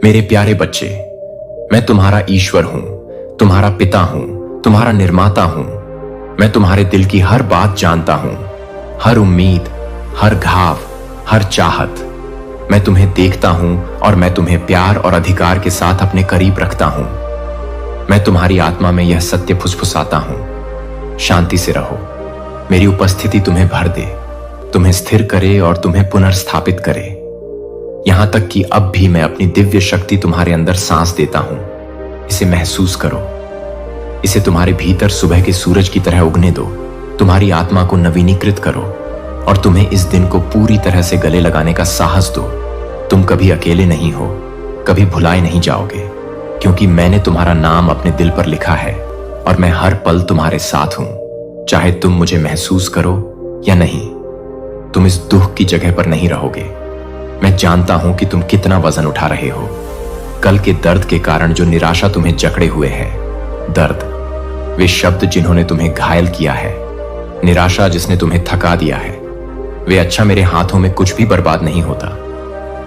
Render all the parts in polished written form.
मेरे प्यारे बच्चे, मैं तुम्हारा ईश्वर हूं, तुम्हारा पिता हूं, तुम्हारा निर्माता हूं। मैं तुम्हारे दिल की हर बात जानता हूं, हर उम्मीद, हर घाव, हर चाहत। मैं तुम्हें देखता हूं और मैं तुम्हें प्यार और अधिकार के साथ अपने करीब रखता हूं। मैं तुम्हारी आत्मा में यह सत्य फुसफुसाता हूं, शांति से रहो। मेरी उपस्थिति तुम्हें भर दे, तुम्हें स्थिर करे और तुम्हें पुनर्स्थापित करे। यहां तक कि अब भी मैं अपनी दिव्य शक्ति तुम्हारे अंदर सांस देता हूं। इसे महसूस करो। इसे तुम्हारे भीतर सुबह के सूरज की तरह उगने दो। तुम्हारी आत्मा को नवीनीकृत करो और तुम्हें इस दिन को पूरी तरह से गले लगाने का साहस दो। तुम कभी अकेले नहीं हो, कभी भुलाए नहीं जाओगे, क्योंकि मैंने तुम्हारा नाम अपने दिल पर लिखा है और मैं हर पल तुम्हारे साथ हूं, चाहे तुम मुझे महसूस करो या नहीं। तुम इस दुख की जगह पर नहीं रहोगे। मैं जानता हूं कि तुम कितना वजन उठा रहे हो। कल के दर्द के कारण जो निराशा तुम्हें जकड़े हुए है, दर्द, वे शब्द जिन्होंने तुम्हें घायल किया है, निराशा जिसने तुम्हें थका दिया है, वे अच्छा मेरे हाथों में कुछ भी बर्बाद नहीं होता।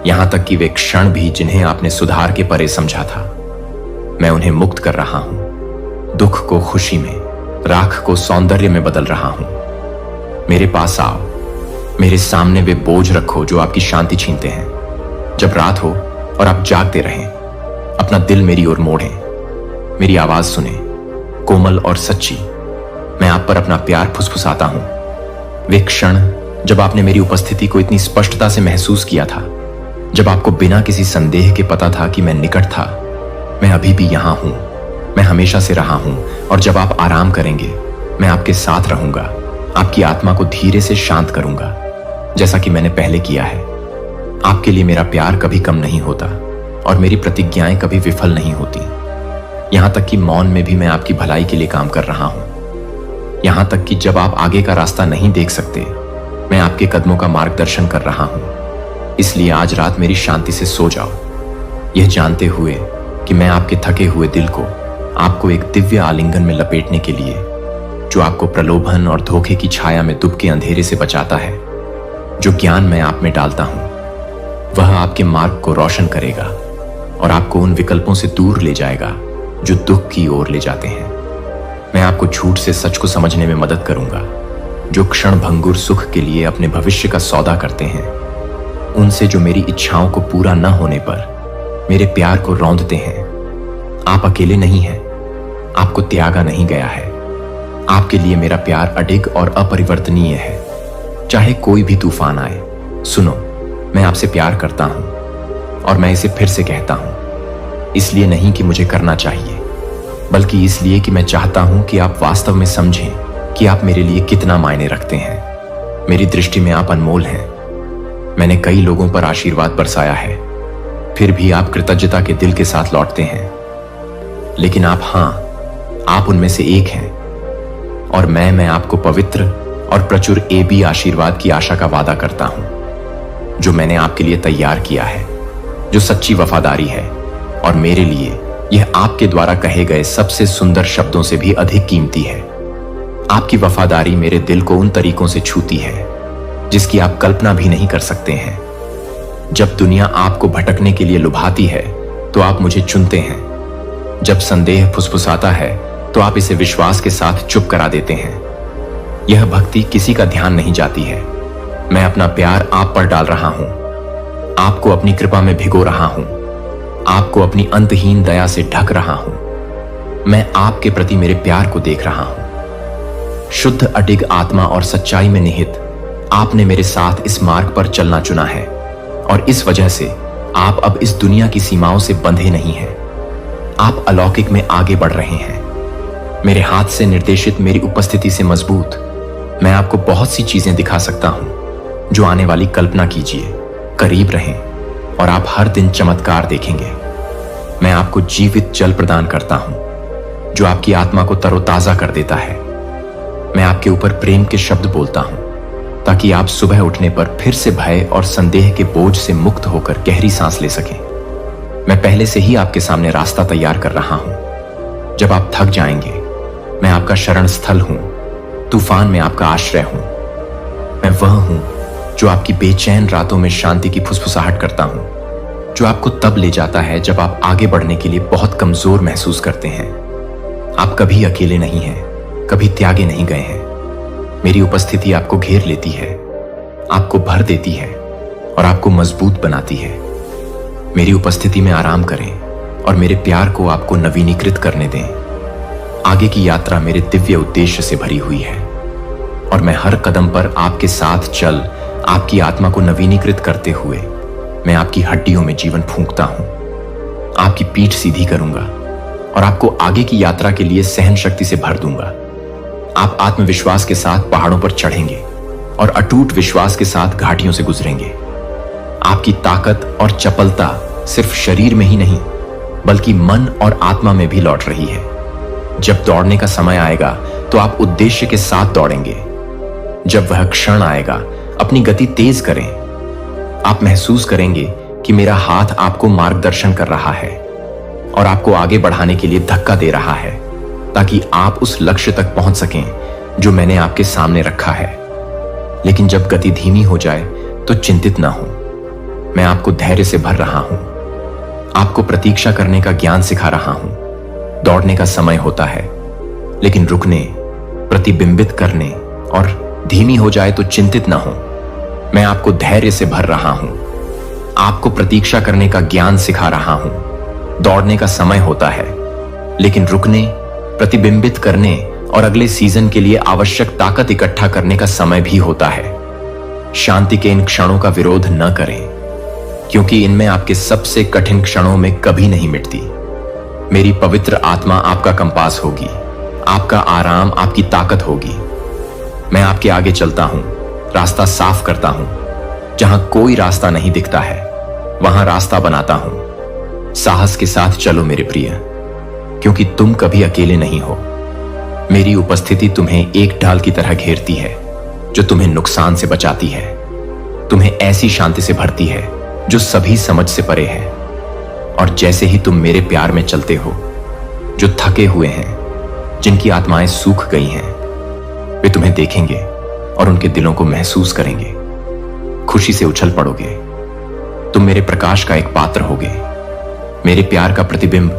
यहां तक कि वे क्षण भी जिन्हें आपने सुधार के परे समझा था, मैं उन्हें मुक्त कर रहा हूं। दुख को खुशी में, राख को सौंदर्य में बदल रहा हूं। मेरे पास आओ, मेरे सामने वे बोझ रखो जो आपकी शांति छीनते हैं। जब रात हो और आप जागते रहें, अपना दिल मेरी ओर मोड़ें, मेरी आवाज सुने, कोमल और सच्ची। मैं आप पर अपना प्यार फुसफुसाता हूं। वे क्षण जब आपने मेरी उपस्थिति को इतनी स्पष्टता से महसूस किया था, जब आपको बिना किसी संदेह के पता था कि मैं निकट था। मैं अभी भी यहां हूं, मैं हमेशा से रहा हूं, और जब आप आराम करेंगे, मैं आपके साथ रहूंगा, आपकी आत्मा को धीरे से शांत करूंगा, जैसा कि मैंने पहले किया है। आपके लिए मेरा प्यार कभी कम नहीं होता और मेरी प्रतिज्ञाएं कभी विफल नहीं होती। यहां तक कि मौन में भी मैं आपकी भलाई के लिए काम कर रहा हूं। यहां तक कि जब आप आगे का रास्ता नहीं देख सकते, मैं आपके कदमों का मार्गदर्शन कर रहा हूं। इसलिए आज रात मेरी शांति से सो जाओ, यह जानते हुए कि मैं आपके थके हुए दिल को आपको एक दिव्य आलिंगन में लपेटने के लिए, जो आपको प्रलोभन और धोखे की छाया में दुबके अंधेरे से बचाता है, जो ज्ञान मैं आप में डालता हूं, वह आपके मार्ग को रोशन करेगा और आपको उन विकल्पों से दूर ले जाएगा जो दुख की ओर ले जाते हैं। मैं आपको झूठ से सच को समझने में मदद करूंगा। जो क्षण भंगुर सुख के लिए अपने भविष्य का सौदा करते हैं, उनसे जो मेरी इच्छाओं को पूरा न होने पर मेरे प्यार को रौंदते हैं। आप अकेले नहीं हैं, आपको त्यागा नहीं गया है। आपके लिए मेरा प्यार अडिग और अपरिवर्तनीय है, चाहे कोई भी तूफान आए। सुनो, मैं आपसे प्यार करता हूं और मैं इसे फिर से कहता हूं, इसलिए नहीं कि मुझे करना चाहिए, बल्कि इसलिए कि मैं चाहता हूं कि आप वास्तव में समझें कि आप मेरे लिए कितना मायने रखते हैं। मेरी दृष्टि में आप अनमोल हैं। मैंने कई लोगों पर आशीर्वाद बरसाया है, फिर भी आप कृतज्ञता के दिल के साथ लौटते हैं। लेकिन आप उनमें से एक हैं, और मैं आपको पवित्र और प्रचुर एबी आशीर्वाद की आशा का वादा करता हूं, जो मैंने आपके लिए तैयार किया है, जो सच्ची वफादारी है, और मेरे लिए यह आपके द्वारा कहे गए सबसे सुंदर शब्दों से भी अधिक कीमती है। आपकी वफादारी मेरे दिल को उन तरीकों से छूती है जिसकी आप कल्पना भी नहीं कर सकते हैं। जब दुनिया आपको भटकने के लिए लुभाती है, तो आप मुझे चुनते हैं। जब संदेह फुसफुसाता है, तो आप इसे विश्वास के साथ चुप करा देते हैं। यह भक्ति किसी का ध्यान नहीं जाती है। मैं अपना प्यार आप पर डाल रहा हूं, आपको अपनी कृपा में भिगो रहा हूं, आपको अपनी अंतहीन दया से ढक रहा हूं। मैं आपके प्रति मेरे प्यार को देख रहा हूं। शुद्ध अडिग आत्मा और सच्चाई में निहित आपने मेरे साथ इस मार्ग पर चलना चुना है, और इस वजह से आप अब इस दुनिया की सीमाओं से बंधे नहीं हैं। आप अलौकिक में आगे बढ़ रहे हैं। मेरे हाथ से निर्देशित मेरी उपस्थिति से मजबूत मैं आपको बहुत सी चीजें दिखा सकता हूं जो आने वाली कल्पना कीजिए। करीब रहें और आप हर दिन चमत्कार देखेंगे। मैं आपको जीवित जल प्रदान करता हूं जो आपकी आत्मा को तरोताजा कर देता है। मैं आपके ऊपर प्रेम के शब्द बोलता हूं ताकि आप सुबह उठने पर फिर से भय और संदेह के बोझ से मुक्त होकर गहरी सांस ले सकें। मैं पहले से ही आपके सामने रास्ता तैयार कर रहा हूं। जब आप थक जाएंगे, मैं आपका शरण स्थल हूं, तूफान में आपका आश्रय हूं। मैं वह हूं जो आपकी बेचैन रातों में शांति की फुसफुसाहट करता हूं, जो आपको तब ले जाता है जब आप आगे बढ़ने के लिए बहुत कमजोर महसूस करते हैं। आप कभी अकेले नहीं हैं, कभी त्यागे नहीं गए हैं। मेरी उपस्थिति आपको घेर लेती है, आपको भर देती है और आपको मजबूत बनाती है। मेरी उपस्थिति में आराम करें और मेरे प्यार को आपको नवीनीकृत करने दें। आगे की यात्रा मेरे दिव्य उद्देश्य से भरी हुई है और मैं हर कदम पर आपके साथ चल आपकी आत्मा को नवीनीकृत करते हुए मैं आपकी हड्डियों में जीवन फूंकता हूं। आपकी पीठ सीधी करूंगा और आपको आगे की यात्रा के लिए सहन शक्ति से भर दूंगा। आप आत्मविश्वास के साथ पहाड़ों पर चढ़ेंगे और अटूट विश्वास के साथ घाटियों से गुजरेंगे। आपकी ताकत और चपलता सिर्फ शरीर में ही नहीं बल्कि मन और आत्मा में भी लौट रही है। जब दौड़ने का समय आएगा तो आप उद्देश्य के साथ दौड़ेंगे। जब वह क्षण आएगा अपनी गति तेज करें। आप महसूस करेंगे कि मेरा हाथ आपको मार्गदर्शन कर रहा है और आपको आगे बढ़ाने के लिए धक्का दे रहा है ताकि आप उस लक्ष्य तक पहुंच सकें जो मैंने आपके सामने रखा है। लेकिन जब गति धीमी हो जाए तो चिंतित ना हो। मैं आपको धैर्य से भर रहा हूं, आपको प्रतीक्षा करने का ज्ञान सिखा रहा हूं। दौड़ने का समय होता है लेकिन रुकने, प्रतिबिंबित करने और धीमी हो जाए तो चिंतित ना हो। मैं आपको धैर्य से भर रहा हूं, आपको प्रतीक्षा करने का ज्ञान सिखा रहा हूं। दौड़ने का समय होता है लेकिन रुकने, प्रतिबिंबित करने और अगले सीजन के लिए आवश्यक ताकत इकट्ठा करने का समय भी होता है। शांति के इन क्षणों का विरोध न करें क्योंकि इनमें आपके सबसे कठिन क्षणों में कभी नहीं मिटती। मेरी पवित्र आत्मा आपका कंपास होगी, आपका आराम आपकी ताकत होगी। मैं आपके आगे चलता हूं, रास्ता साफ करता हूं। जहां कोई रास्ता नहीं दिखता है वहां रास्ता बनाता हूं। साहस के साथ चलो मेरे प्रिय, क्योंकि तुम कभी अकेले नहीं हो। मेरी उपस्थिति तुम्हें एक ढाल की तरह घेरती है जो तुम्हें नुकसान से बचाती है, तुम्हें ऐसी शांति से भरती है जो सभी समझ से परे है। और जैसे ही तुम मेरे प्यार में चलते हो, जो थके हुए हैं, जिनकी आत्माएं सूख गई हैं, वे तुम्हें देखेंगे और उनके दिलों को महसूस करेंगे। खुशी से उछल पड़ोगे। तुम मेरे प्रकाश का एक पात्र होगे, मेरे प्यार का प्रतिबिंब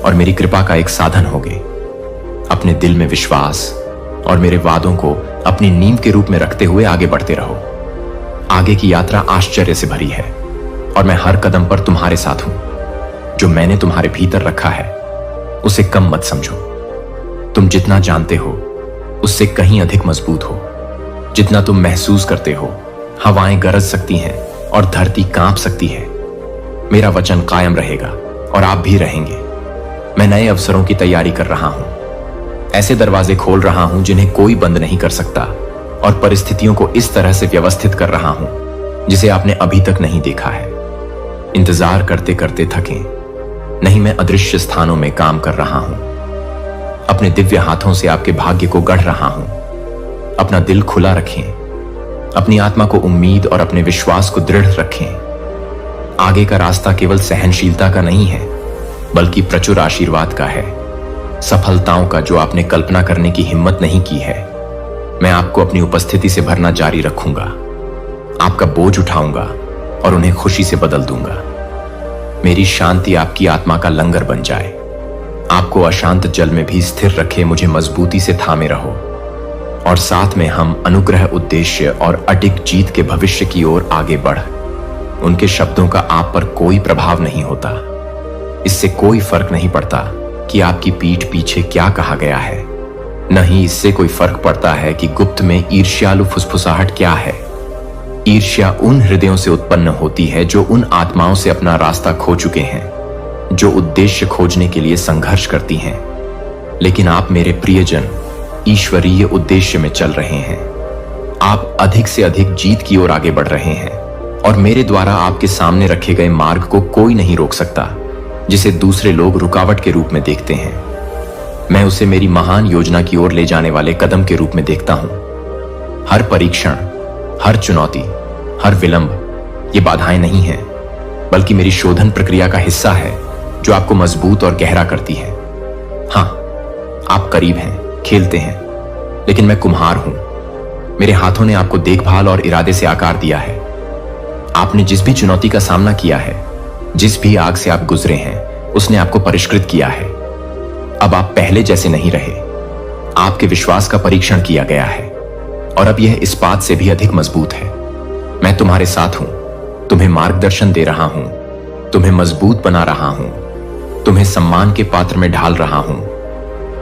और मेरी कृपा का एक साधन होगे। अपने दिल में विश्वास और मेरे वादों को अपनी नींव के रूप में रखते हुए आगे बढ़ते रहो। आगे की यात्रा आश्चर्य से भरी है और मैं हर कदम पर तुम्हारे साथ हूं। जो मैंने तुम्हारे भीतर रखा है उसे कम मत समझो। तुम जितना जानते हो उससे कहीं अधिक मजबूत हो। जितना तुम महसूस करते हो, हवाएं गरज सकती हैं और धरती कांप सकती है। मेरा वचन कायम रहेगा और आप भी रहेंगे। मैं नए अवसरों की तैयारी कर रहा हूं, ऐसे दरवाजे खोल रहा हूं जिन्हें कोई बंद नहीं कर सकता और परिस्थितियों को इस तरह से व्यवस्थित कर रहा हूं जिसे आपने अभी तक नहीं देखा है। इंतजार करते करते थके नहीं, मैं अदृश्य स्थानों में काम कर रहा हूं। अपने दिव्य हाथों से आपके भाग्य को गढ़ रहा हूं। अपना दिल खुला रखें, अपनी आत्मा को उम्मीद और अपने विश्वास को दृढ़ रखें। आगे का रास्ता केवल सहनशीलता का नहीं है बल्कि प्रचुर आशीर्वाद का है, सफलताओं का जो आपने कल्पना करने की हिम्मत नहीं की है। मैं आपको अपनी उपस्थिति से भरना जारी रखूंगा, आपका बोझ उठाऊंगा और उन्हें खुशी से बदल दूंगा। मेरी शांति आपकी आत्मा का लंगर बन जाए, आपको अशांत जल में भी स्थिर रखे, मुझे मजबूती से थामे रहो और साथ में हम अनुग्रह, उद्देश्य और अडिग जीत के भविष्य की ओर आगे बढ़। उनके शब्दों का आप पर कोई प्रभाव नहीं होता। इससे कोई फर्क नहीं पड़ता कि आपकी पीठ पीछे क्या कहा गया है। नहीं, इससे कोई फर्क पड़ता है कि गुप्त में ईर्ष्यालु फुसफुसाहट क्या है। ईर्ष्या उन हृदयों से उत्पन्न होती है जो उन आत्माओं से अपना रास्ता खो चुके हैं, जो उद्देश्य खोजने के लिए संघर्ष करती हैं। लेकिन आप मेरे प्रियजन ईश्वरीय उद्देश्य में चल रहे हैं। आप अधिक से अधिक जीत की ओर आगे बढ़ रहे हैं और मेरे द्वारा आपके सामने रखे गए मार्ग को कोई नहीं रोक सकता, जिसे दूसरे लोग रुकावट के रूप में देखते हैं। मैं उसे मेरी महान योजना की ओर ले जाने वाले कदम के रूप में देखता हूं। हर परीक्षण, हर चुनौती, हर विलंब ये बाधाएं नहीं हैं, बल्कि मेरी शोधन प्रक्रिया का हिस्सा है जो आपको मजबूत और गहरा करती है। हां, आप करीब हैं, खेलते हैं, लेकिन मैं कुम्हार हूं। मेरे हाथों ने आपको देखभाल और इरादे से आकार दिया है। आपने जिस भी चुनौती का सामना किया है जिस भी आग से आप गुजरे हैं उसने आपको परिष्कृत किया है। अब आप पहले जैसे नहीं रहे। आपके विश्वास का परीक्षण किया गया है और अब यह इस बात से भी अधिक मजबूत है। मैं तुम्हारे साथ हूं, तुम्हें मार्गदर्शन दे रहा हूं, तुम्हें मजबूत बना रहा हूं, तुम्हें सम्मान के पात्र में ढाल रहा हूं।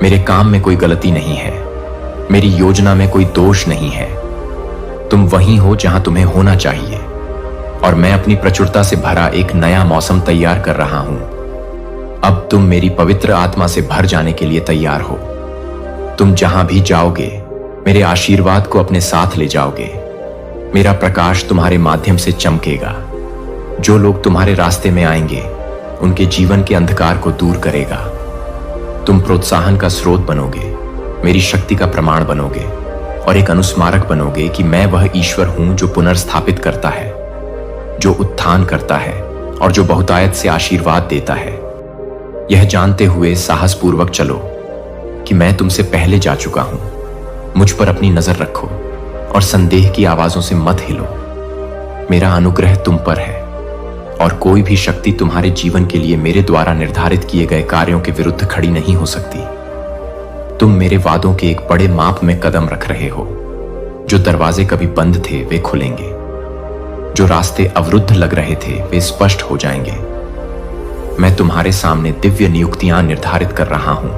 मेरे काम में कोई गलती नहीं है, मेरी योजना में कोई दोष नहीं है। तुम वहीं हो जहां तुम्हें होना चाहिए और मैं अपनी प्रचुरता से भरा एक नया मौसम तैयार कर रहा हूं। अब तुम मेरी पवित्र आत्मा से भर जाने के लिए तैयार हो। तुम जहां भी जाओगे मेरे आशीर्वाद को अपने साथ ले जाओगे। मेरा प्रकाश तुम्हारे माध्यम से चमकेगा। जो लोग तुम्हारे रास्ते में आएंगे उनके जीवन के अंधकार को दूर करेगा। तुम प्रोत्साहन का स्रोत बनोगे, मेरी शक्ति का प्रमाण बनोगे और एक अनुस्मारक बनोगे कि मैं वह ईश्वर हूं जो पुनर्स्थापित करता है, जो उत्थान करता है और जो बहुतायत से आशीर्वाद देता है। यह जानते हुए साहसपूर्वक चलो कि मैं तुमसे पहले जा चुका हूं। मुझ पर अपनी नजर रखो और संदेह की आवाजों से मत हिलो। मेरा अनुग्रह तुम पर है और कोई भी शक्ति तुम्हारे जीवन के लिए मेरे द्वारा निर्धारित किए गए कार्यों के विरुद्ध खड़ी नहीं हो सकती। तुम मेरे वादों के एक बड़े माप में कदम रख रहे हो। जो दरवाजे कभी बंद थे वे खुलेंगे, जो रास्ते अवरुद्ध लग रहे थे वे स्पष्ट हो जाएंगे। मैं तुम्हारे सामने दिव्य नियुक्तियां निर्धारित कर रहा हूं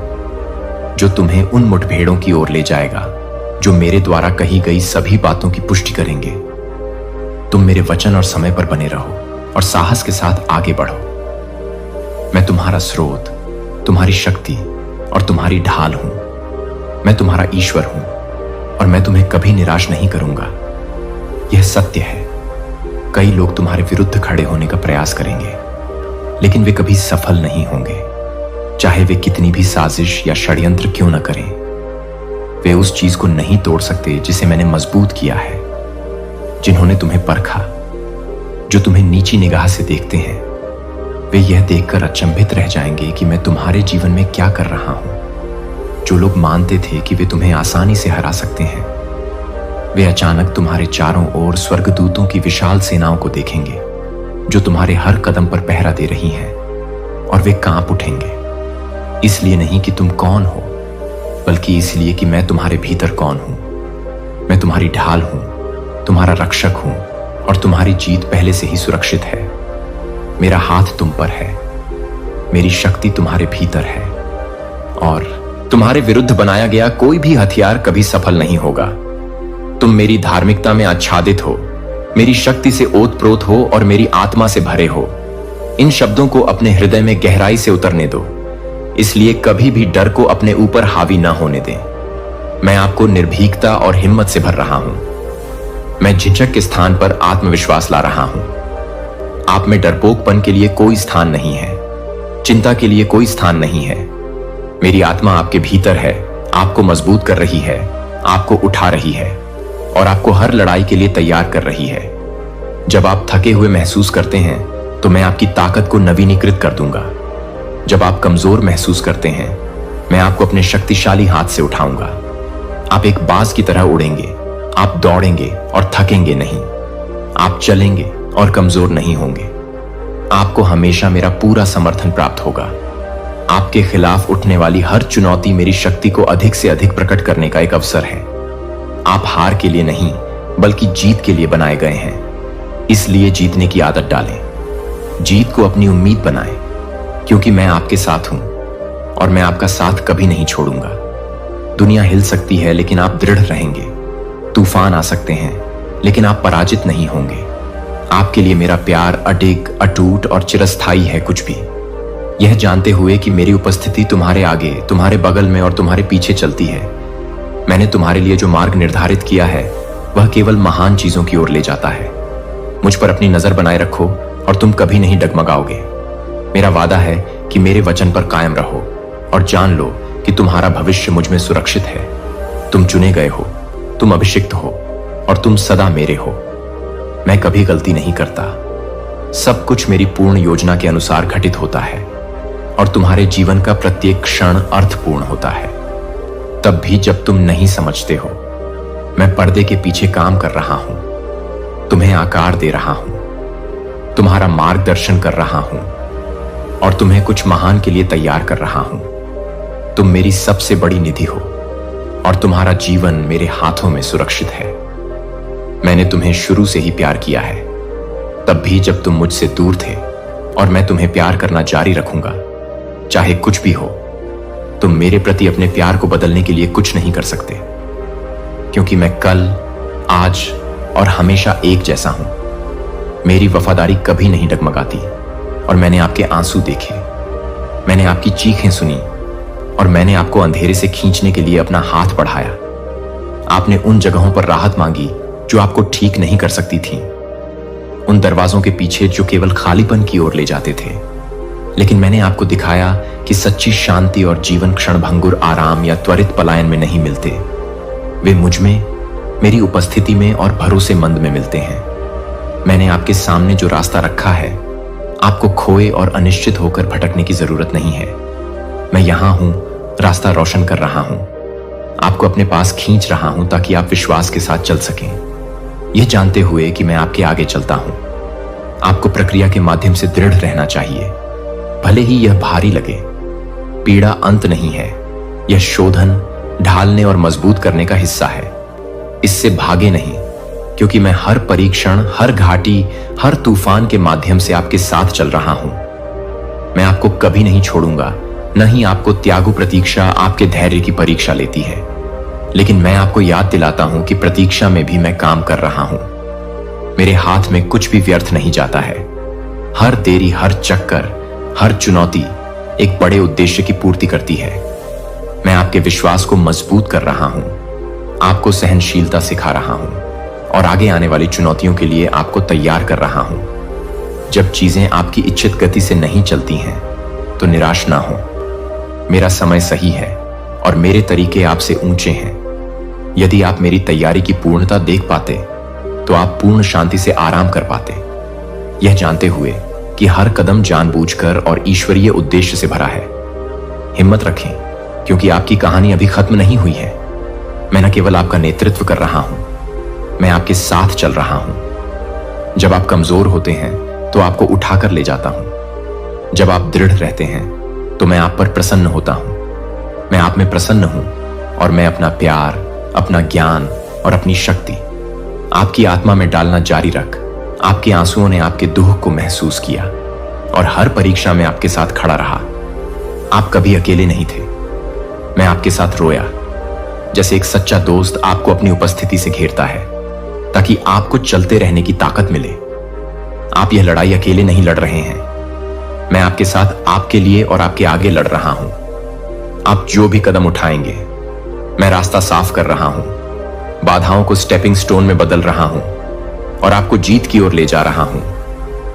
जो तुम्हें उन मुठभेड़ों की ओर ले जाएगा जो मेरे द्वारा कही गई सभी बातों की पुष्टि करेंगे। तुम मेरे वचन और समय पर बने रहो और साहस के साथ आगे बढ़ो। मैं तुम्हारा स्रोत, तुम्हारी शक्ति और तुम्हारी ढाल हूं। मैं तुम्हारा ईश्वर हूं और मैं तुम्हें कभी निराश नहीं करूंगा। यह सत्य है। कई लोग तुम्हारे विरुद्ध खड़े होने का प्रयास करेंगे लेकिन वे कभी सफल नहीं होंगे, चाहे वे कितनी भी साजिश या षड्यंत्र क्यों न करें। वे उस चीज को नहीं तोड़ सकते जिसे मैंने मजबूत किया है। जिन्होंने तुम्हें परखा, जो तुम्हें नीची निगाह से देखते हैं, वे यह देखकर अचंभित रह जाएंगे कि मैं तुम्हारे जीवन में क्या कर रहा हूं। जो लोग मानते थे कि वे तुम्हें आसानी से हरा सकते हैं, वे अचानक तुम्हारे चारों ओर स्वर्गदूतों की विशाल सेनाओं को देखेंगे जो तुम्हारे हर कदम पर पहरा दे रही हैं और वे कांप उठेंगे। इसलिए नहीं कि तुम कौन हो, बल्कि इसलिए कि मैं तुम्हारे भीतर कौन हूं। मैं तुम्हारी ढाल हूं, तुम्हारा रक्षक हूं और तुम्हारी जीत पहले से ही सुरक्षित है। मेरा हाथ तुम पर है, मेरी शक्ति तुम्हारे भीतर है और तुम्हारे विरुद्ध बनाया गया कोई भी हथियार कभी सफल नहीं होगा। तुम मेरी धार्मिकता में आच्छादित हो, मेरी शक्ति से ओतप्रोत हो और मेरी आत्मा से भरे हो। इन शब्दों को अपने हृदय में गहराई से उतरने दो, इसलिए कभी भी डर को अपने ऊपर हावी ना होने दें। मैं आपको निर्भीकता और हिम्मत से भर रहा हूं। मैं झिझक के स्थान पर आत्मविश्वास ला रहा हूं। आप में डरपोकपन के लिए कोई स्थान नहीं है, चिंता के लिए कोई स्थान नहीं है। मेरी आत्मा आपके भीतर है, आपको मजबूत कर रही है, आपको उठा रही है और आपको हर लड़ाई के लिए तैयार कर रही है। जब आप थके हुए महसूस करते हैं तो मैं आपकी ताकत को नवीनीकृत कर दूंगा। जब आप कमजोर महसूस करते हैं मैं आपको अपने शक्तिशाली हाथ से उठाऊंगा। आप एक बाज की तरह उड़ेंगे, आप दौड़ेंगे और थकेंगे नहीं। आप चलेंगे और कमजोर नहीं होंगे। आपको हमेशा मेरा पूरा समर्थन प्राप्त होगा। आपके खिलाफ उठने वाली हर चुनौती मेरी शक्ति को अधिक से अधिक प्रकट करने का एक अवसर है। आप हार के लिए नहीं बल्कि जीत के लिए बनाए गए हैं। इसलिए जीतने की आदत डालें, जीत को अपनी उम्मीद बनाएं, क्योंकि मैं आपके साथ हूं और मैं आपका साथ कभी नहीं छोड़ूंगा। दुनिया हिल सकती है लेकिन आप दृढ़ रहेंगे। तूफान आ सकते हैं लेकिन आप पराजित नहीं होंगे। आपके लिए मेरा प्यार अडिग, अटूट और चिरस्थायी है। कुछ भी यह जानते हुए कि मेरी उपस्थिति तुम्हारे आगे, तुम्हारे बगल में और तुम्हारे पीछे चलती है। मैंने तुम्हारे लिए जो मार्ग निर्धारित किया है वह केवल महान चीजों की ओर ले जाता है। मुझ पर अपनी नजर बनाए रखो और तुम कभी नहीं डगमगाओगे। मेरा वादा है कि मेरे वचन पर कायम रहो और जान लो कि तुम्हारा भविष्य मुझ में सुरक्षित है। तुम चुने गए हो, तुम अभिषिक्त हो और तुम सदा मेरे हो। मैं कभी गलती नहीं करता। सब कुछ मेरी पूर्ण योजना के अनुसार घटित होता है और तुम्हारे जीवन का प्रत्येक क्षण अर्थपूर्ण होता है। तब भी जब तुम नहीं समझते हो, मैं पर्दे के पीछे काम कर रहा हूं, तुम्हें आकार दे रहा हूं। तुम्हारा मार्गदर्शन कर रहा हूं और तुम्हें कुछ महान के लिए तैयार कर रहा हूं। तुम मेरी सबसे बड़ी निधि हो और तुम्हारा जीवन मेरे हाथों में सुरक्षित है। मैंने तुम्हें शुरू से ही प्यार किया है, तब भी जब तुम मुझसे दूर थे, और मैं तुम्हें प्यार करना जारी रखूंगा चाहे कुछ भी हो। तुम मेरे प्रति अपने प्यार को बदलने के लिए कुछ नहीं कर सकते, क्योंकि मैं कल, आज और हमेशा एक जैसा हूं। मेरी वफादारी कभी नहीं डगमगाती, और मैंने आपके आंसू देखे, मैंने आपकी चीखें सुनी, और मैंने आपको अंधेरे से खींचने के लिए अपना हाथ बढ़ाया। आपने उन जगहों पर राहत मांगी जो आपको ठीक नहीं कर सकती थी, उन दरवाजों के पीछे जो केवल खालीपन की ओर ले जाते थे। लेकिन मैंने आपको दिखाया कि सच्ची शांति और जीवन क्षणभंगुर आराम या त्वरित पलायन में नहीं मिलते। वे मुझ में, मेरी उपस्थिति में और भरोसेमंद में मिलते हैं। मैंने आपके सामने जो रास्ता रखा है, आपको खोए और अनिश्चित होकर भटकने की जरूरत नहीं है। मैं यहां हूं, रास्ता रोशन कर रहा हूं, आपको अपने पास खींच रहा हूं ताकि आप विश्वास के साथ चल सकें, यह जानते हुए कि मैं आपके आगे चलता हूं। आपको प्रक्रिया के माध्यम से दृढ़ रहना चाहिए, भले ही यह भारी लगे। पीड़ा अंत नहीं है, यह शोधन, ढालने और मजबूत करने का हिस्सा है। इससे भागे नहीं, क्योंकि मैं हर परीक्षण, हर घाटी, हर तूफान के माध्यम से आपके साथ चल रहा हूं। मैं आपको कभी नहीं छोड़ूंगा, न ही आपको त्यागु प्रतीक्षा आपके धैर्य की परीक्षा लेती है। लेकिन मैं आपको याद दिलाता हूं कि प्रतीक्षा में भी मैं काम कर रहा हूं। मेरे हाथ में कुछ भी व्यर्थ नहीं जाता है। हर देरी, हर चक्कर, हर चुनौती एक बड़े उद्देश्य की पूर्ति करती है। मैं आपके विश्वास को मजबूत कर रहा हूं, आपको सहनशीलता सिखा रहा हूं और आगे आने वाली चुनौतियों के लिए आपको तैयार कर रहा हूं। जब चीजें आपकी इच्छित गति से नहीं चलती हैं, तो निराश ना हो। मेरा समय सही है और मेरे तरीके आपसे ऊंचे हैं। यदि आप मेरी तैयारी की पूर्णता देख पाते, तो आप पूर्ण शांति से आराम कर पाते, यह जानते हुए कि हर कदम जानबूझकर और ईश्वरीय उद्देश्य से भरा है। हिम्मत रखें, क्योंकि आपकी कहानी अभी खत्म नहीं हुई है। मैं न केवल आपका नेतृत्व कर रहा हूं, मैं आपके साथ चल रहा हूं। जब आप कमजोर होते हैं, तो आपको उठाकर ले जाता हूं। जब आप दृढ़ रहते हैं, तो मैं आप पर प्रसन्न होता हूं। मैं आप में प्रसन्न हूं और मैं अपना प्यार, अपना ज्ञान और अपनी शक्ति आपकी आत्मा में डालना जारी रख। आपके आंसुओं ने आपके दुख को महसूस किया और हर परीक्षा में आपके साथ खड़ा रहा। आप कभी अकेले नहीं थे। मैं आपके साथ रोया, जैसे एक सच्चा दोस्त आपको अपनी उपस्थिति से घेरता है, ताकि आपको चलते रहने की ताकत मिले। आप यह लड़ाई अकेले नहीं लड़ रहे हैं। मैं आपके साथ, आपके लिए और आपके आगे लड़ रहा हूं। आप जो भी कदम उठाएंगे, मैं रास्ता साफ कर रहा हूं, बाधाओं को स्टेपिंग स्टोन में बदल रहा हूं और आपको जीत की ओर ले जा रहा हूं।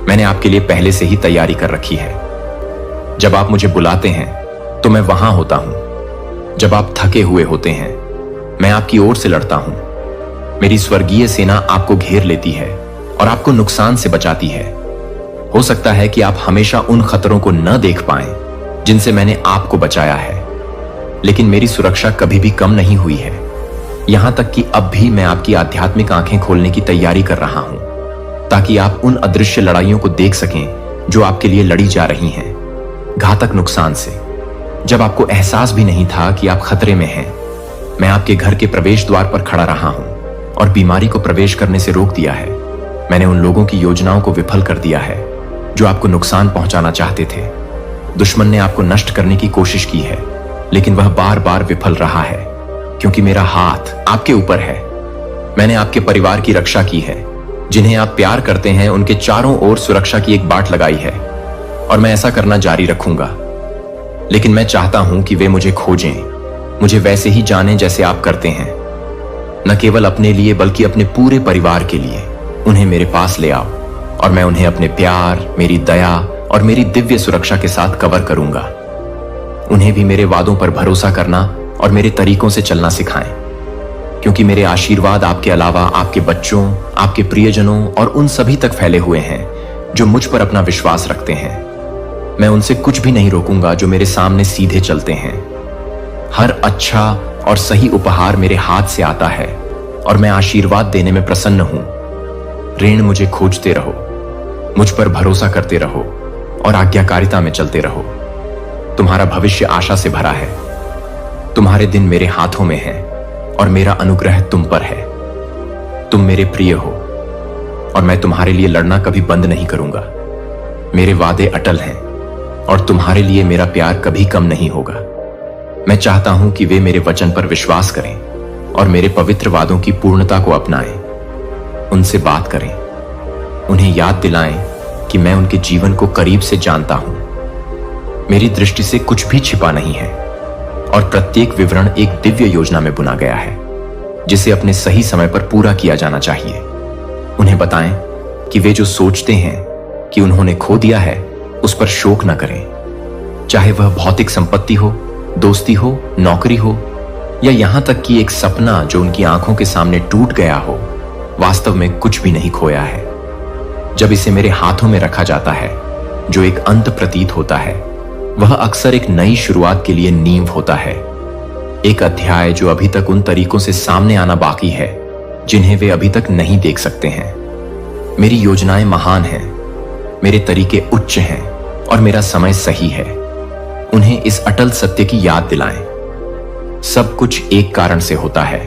मैंने आपके लिए पहले से ही तैयारी कर रखी है। जब आप मुझे बुलाते हैं, तो मैं वहां होता हूं। जब आप थके हुए होते हैं, मैं आपकी ओर से लड़ता हूं। मेरी स्वर्गीय सेना आपको घेर लेती है और आपको नुकसान से बचाती है। हो सकता है कि आप हमेशा उन खतरों को न देख पाएं जिनसे मैंने आपको बचाया है, लेकिन मेरी सुरक्षा कभी भी कम नहीं हुई है। यहां तक कि अब भी मैं आपकी आध्यात्मिक आंखें खोलने की तैयारी कर रहा हूं, ताकि आप उन अदृश्य लड़ाइयों को देख सकें जो आपके लिए लड़ी जा रही हैं, घातक नुकसान से। जब आपको एहसास भी नहीं था कि आप खतरे में हैं, मैं आपके घर के प्रवेश द्वार पर खड़ा रहा हूं और बीमारी को प्रवेश करने से रोक दिया है। मैंने उन लोगों की योजनाओं को विफल कर दिया है जो आपको नुकसान पहुंचाना चाहते थे। दुश्मन ने आपको नष्ट करने की कोशिश की है, लेकिन वह बार बार विफल रहा है, क्योंकि मेरा हाथ आपके ऊपर है। मैंने आपके परिवार की रक्षा की है। जिन्हें आप प्यार करते हैं, उनके चारों ओर सुरक्षा की एक बाट लगाई है, और मैं ऐसा करना जारी रखूंगा। लेकिन मैं चाहता हूं कि वे मुझे खोजें, मुझे वैसे ही जानें जैसे आप करते हैं। न केवल अपने लिए, बल्कि अपने पूरे परिवार के लिए उन्हें मेरे पास ले आओ, और मैं उन्हें अपने प्यार, मेरी दया और मेरी दिव्य सुरक्षा के साथ कवर करूंगा। उन्हें भी मेरे वादों पर भरोसा करना और मेरे तरीकों से चलना सिखाएं, क्योंकि मेरे आशीर्वाद आपके अलावा आपके बच्चों, आपके प्रियजनों और उन सभी तक फैले हुए हैं जो मुझ पर अपना विश्वास रखते हैं। मैं उनसे कुछ भी नहीं रोकूंगा जो मेरे सामने सीधे चलते हैं। हर अच्छा और सही उपहार मेरे हाथ से आता है और मैं आशीर्वाद देने में प्रसन्न हूं। ऋण मुझे खोजते रहो, मुझ पर भरोसा करते रहो और आज्ञाकारिता में चलते रहो। तुम्हारा भविष्य आशा से भरा है। तुम्हारे दिन मेरे हाथों में हैं और मेरा अनुग्रह तुम पर है। तुम मेरे प्रिय हो और मैं तुम्हारे लिए लड़ना कभी बंद नहीं करूंगा। मेरे वादे अटल हैं और तुम्हारे लिए मेरा प्यार कभी कम नहीं होगा। मैं चाहता हूं कि वे मेरे वचन पर विश्वास करें और मेरे पवित्र वादों की पूर्णता को अपनाएं। उनसे बात करें, उन्हें याद दिलाएं कि मैं उनके जीवन को करीब से जानता हूं। मेरी दृष्टि से कुछ भी छिपा नहीं है और प्रत्येक विवरण एक दिव्य योजना में बुना गया है, जिसे अपने सही समय पर पूरा किया जाना चाहिए। उन्हें बताएं कि वे जो सोचते हैं कि उन्होंने खो दिया है, उस पर शोक न करें। चाहे वह भौतिक संपत्ति हो, दोस्ती हो, नौकरी हो या यहां तक कि एक सपना जो उनकी आंखों के सामने टूट गया हो, वास्तव में कुछ भी नहीं खोया है। जब इसे मेरे हाथों में रखा जाता है, जो एक अंत प्रतीत होता है, वह अक्सर एक नई शुरुआत के लिए नींव होता है। एक अध्याय जो अभी तक उन तरीकों से सामने आना बाकी है जिन्हें वे अभी तक नहीं देख सकते हैं। मेरी योजनाएं महान हैं, मेरे तरीके उच्च हैं और मेरा समय सही है। उन्हें इस अटल सत्य की याद दिलाएं। सब कुछ एक कारण से होता है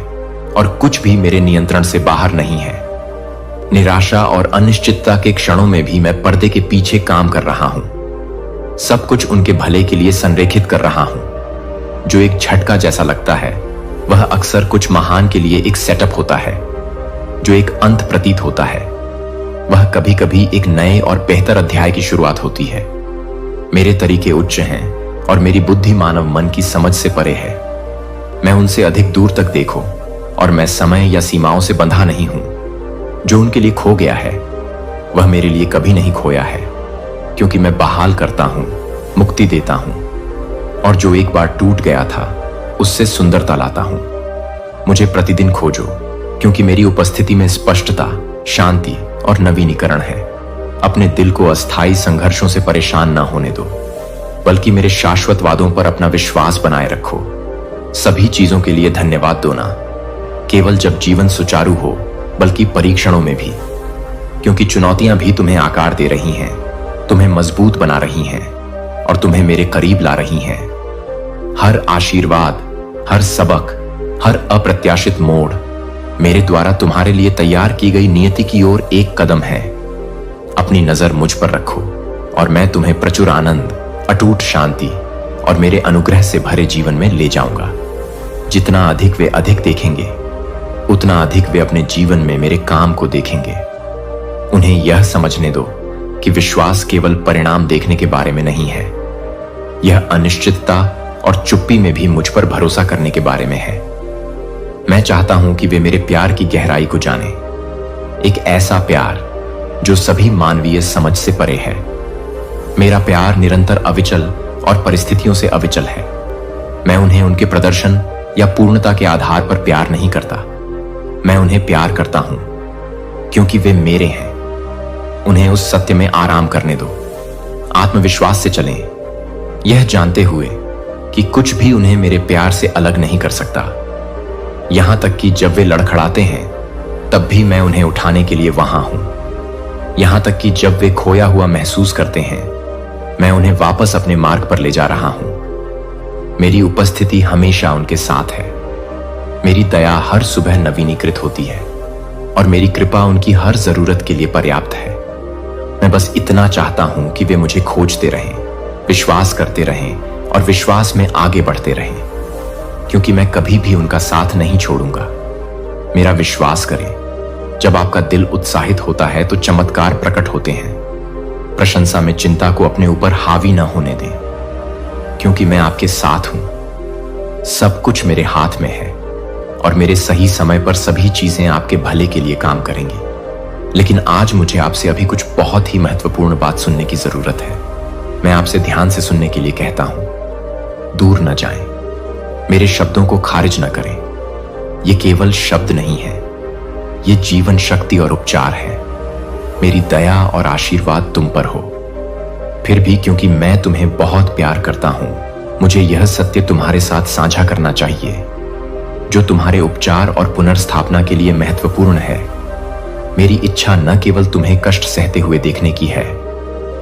और कुछ भी मेरे नियंत्रण से बाहर नहीं है। निराशा और अनिश्चितता के क्षणों में भी मैं पर्दे के पीछे काम कर रहा हूं। सब कुछ उनके भले के लिए संरेखित कर रहा हूं। जो एक झटका जैसा लगता है, वह अक्सर कुछ महान के लिए एक सेटअप होता है। जो एक अंत प्रतीत होता है, वह कभी कभी एक नए और बेहतर अध्याय की शुरुआत होती है। मेरे तरीके उच्च हैं और मेरी बुद्धि मानव मन की समझ से परे है। मैं उनसे अधिक दूर तक देखो और मैं समय या सीमाओं से बंधा नहीं हूं। जो उनके लिए खो गया है, वह मेरे लिए कभी नहीं खोया है, क्योंकि मैं बहाल करता हूं, मुक्ति देता हूं और जो एक बार टूट गया था, उससे सुंदरता लाता हूं। मुझे प्रतिदिन खोजो, क्योंकि मेरी उपस्थिति में स्पष्टता, शांति और नवीनीकरण है। अपने दिल को अस्थायी संघर्षों से परेशान ना होने दो, बल्कि मेरे शाश्वत वादों पर अपना विश्वास बनाए रखो। सभी चीजों के लिए धन्यवाद दो, ना केवल जब जीवन सुचारू हो, बल्कि परीक्षणों में भी, क्योंकि चुनौतियां भी तुम्हें आकार दे रही हैं, तुम्हें मजबूत बना रही हैं और तुम्हें मेरे करीब ला रही हैं। हर आशीर्वाद, हर सबक, हर अप्रत्याशित मोड़ मेरे द्वारा तुम्हारे लिए तैयार की गई नियति की ओर एक कदम है। अपनी नजर मुझ पर रखो और मैं तुम्हें प्रचुर आनंद, अटूट शांति और मेरे अनुग्रह से भरे जीवन में ले जाऊंगा। जितना अधिक वे अधिक देखेंगे, उतना अधिक वे अपने जीवन में मेरे काम को देखेंगे। उन्हें यह समझने दो कि विश्वास केवल परिणाम देखने के बारे में नहीं है। यह अनिश्चितता और चुप्पी में भी मुझ पर भरोसा करने के बारे में है। मैं चाहता हूं कि वे मेरे प्यार की गहराई को जानें, एक ऐसा प्यार जो सभी मानवीय समझ से परे है। मेरा प्यार निरंतर अविचल और परिस्थितियों से अविचल है। मैं उन्हें उनके प्रदर्शन या पूर्णता के आधार पर प्यार नहीं करता। मैं उन्हें प्यार करता हूं क्योंकि वे मेरे हैं। उन्हें उस सत्य में आराम करने दो। आत्मविश्वास से चलें, यह जानते हुए कि कुछ भी उन्हें मेरे प्यार से अलग नहीं कर सकता। यहां तक कि जब वे लड़खड़ाते हैं, तब भी मैं उन्हें उठाने के लिए वहां हूं। यहां तक कि जब वे खोया हुआ महसूस करते हैं, मैं उन्हें वापस अपने मार्ग पर ले जा रहा हूं। मेरी उपस्थिति हमेशा उनके साथ है। मेरी दया हर सुबह नवीनीकृत होती है और मेरी कृपा उनकी हर जरूरत के लिए पर्याप्त है। मैं बस इतना चाहता हूं कि वे मुझे खोजते रहें, विश्वास करते रहें और विश्वास में आगे बढ़ते रहें, क्योंकि मैं कभी भी उनका साथ नहीं छोड़ूंगा। मेरा विश्वास करें, जब आपका दिल उत्साहित होता है तो चमत्कार प्रकट होते हैं। प्रशंसा में चिंता को अपने ऊपर हावी न होने दें, क्योंकि मैं आपके साथ हूं। सब कुछ मेरे हाथ में है और मेरे सही समय पर सभी चीजें आपके भले के लिए काम करेंगी। लेकिन आज मुझे आपसे अभी कुछ बहुत ही महत्वपूर्ण बात सुनने की जरूरत है। मैं आपसे ध्यान से सुनने के लिए कहता हूं। दूर न जाएं, मेरे शब्दों को खारिज न करें। ये केवल शब्द नहीं है, ये जीवन शक्ति और उपचार है। मेरी दया और आशीर्वाद तुम पर हो। फिर भी क्योंकि मैं तुम्हें बहुत प्यार करता हूं, मुझे यह सत्य तुम्हारे साथ साझा करना चाहिए, जो तुम्हारे उपचार और पुनर्स्थापना के लिए महत्वपूर्ण है। मेरी इच्छा न केवल तुम्हें कष्ट सहते हुए देखने की है,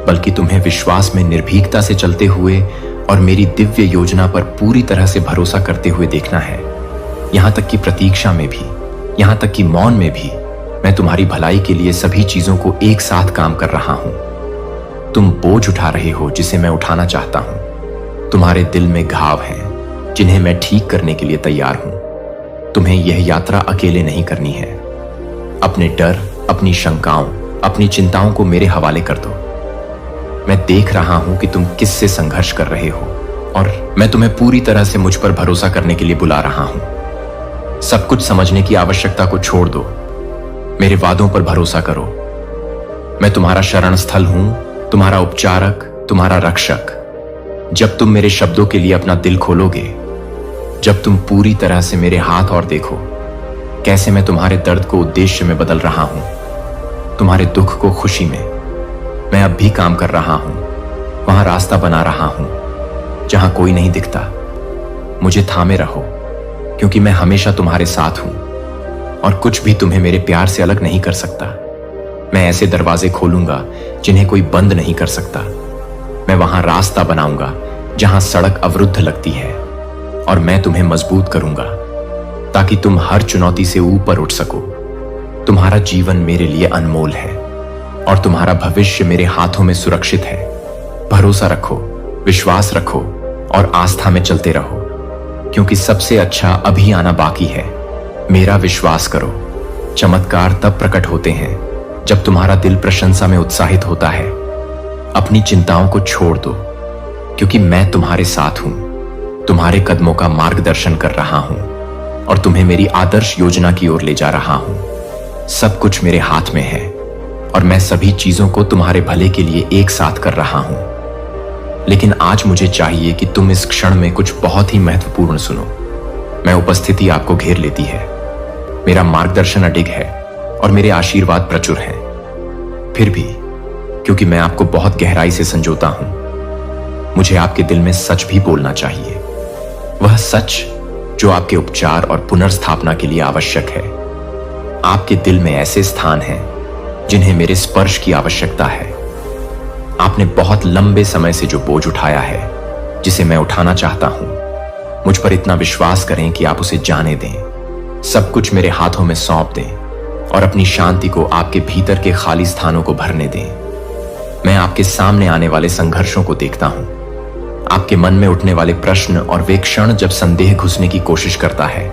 बल्कि तुम्हें विश्वास में निर्भीकता से चलते हुए और मेरी दिव्य योजना पर पूरी तरह से भरोसा करते हुए देखना है। यहां तक कि प्रतीक्षा में भी, यहां तक कि मौन में भी मैं तुम्हारी भलाई के लिए सभी चीजों को एक साथ काम कर रहा हूं। तुम बोझ उठा रहे हो जिसे मैं उठाना चाहता हूं। तुम्हारे दिल में घाव हैं जिन्हें मैं ठीक करने के लिए तैयार हूं। तुम्हें यह यात्रा अकेले नहीं करनी है। अपने डर, अपनी शंकाओं, अपनी चिंताओं को मेरे हवाले कर दो। मैं देख रहा हूं कि तुम किससे संघर्ष कर रहे हो और मैं तुम्हें पूरी तरह से मुझ पर भरोसा करने के लिए बुला रहा हूं। सब कुछ समझने की आवश्यकता को छोड़ दो। मेरे वादों पर भरोसा करो। मैं तुम्हारा शरण स्थल हूं, तुम्हारा उपचारक, तुम्हारा रक्षक। जब तुम मेरे शब्दों के लिए अपना दिल खोलोगे, जब तुम पूरी तरह से मेरे हाथ और देखो कैसे मैं तुम्हारे दर्द को उद्देश्य में बदल रहा हूं, तुम्हारे दुख को खुशी में। मैं अब भी काम कर रहा हूं, वहां रास्ता बना रहा हूं जहां कोई नहीं दिखता। मुझे थामे रहो, क्योंकि मैं हमेशा तुम्हारे साथ हूं और कुछ भी तुम्हें मेरे प्यार से अलग नहीं कर सकता। मैं ऐसे दरवाजे खोलूंगा जिन्हें कोई बंद नहीं कर सकता। मैं वहां रास्ता बनाऊंगा जहां सड़क अवरुद्ध लगती है और मैं तुम्हें मजबूत करूंगा ताकि तुम हर चुनौती से ऊपर उठ सको। तुम्हारा जीवन मेरे लिए अनमोल है और तुम्हारा भविष्य मेरे हाथों में सुरक्षित है। भरोसा रखो, विश्वास रखो और आस्था में चलते रहो, क्योंकि सबसे अच्छा अभी आना बाकी है। मेरा विश्वास करो। चमत्कार तब प्रकट होते हैं जब तुम्हारा दिल प्रशंसा में उत्साहित होता है। अपनी चिंताओं को छोड़ दो, क्योंकि मैं तुम्हारे साथ हूं, तुम्हारे कदमों का मार्गदर्शन कर रहा हूं और तुम्हें मेरी आदर्श योजना की ओर ले जा रहा हूं। सब कुछ मेरे हाथ में है और मैं सभी चीजों को तुम्हारे भले के लिए एक साथ कर रहा हूं। लेकिन आज मुझे चाहिए कि तुम इस क्षण में कुछ बहुत ही महत्वपूर्ण सुनो। मैं उपस्थिति आपको घेर लेती है। मेरा मार्गदर्शन अडिग है और मेरे आशीर्वाद प्रचुर हैं। फिर भी क्योंकि मैं आपको बहुत गहराई से संजोता हूं, मुझे आपके दिल में सच भी बोलना चाहिए। वह सच जो आपके उपचार और पुनर्स्थापना के लिए आवश्यक है। आपके दिल में ऐसे स्थान हैं जिन्हें मेरे स्पर्श की आवश्यकता है। आपने बहुत लंबे समय से जो बोझ उठाया है, जिसे मैं उठाना चाहता हूं, मुझ पर इतना विश्वास करें कि आप उसे जाने दें। सब कुछ मेरे हाथों में सौंप दें और अपनी शांति को आपके भीतर के खाली स्थानों को भरने दें। मैं आपके सामने आने वाले संघर्षों को देखता हूं, आपके मन में उठने वाले प्रश्न और वे क्षण जब संदेह घुसने की कोशिश करता है।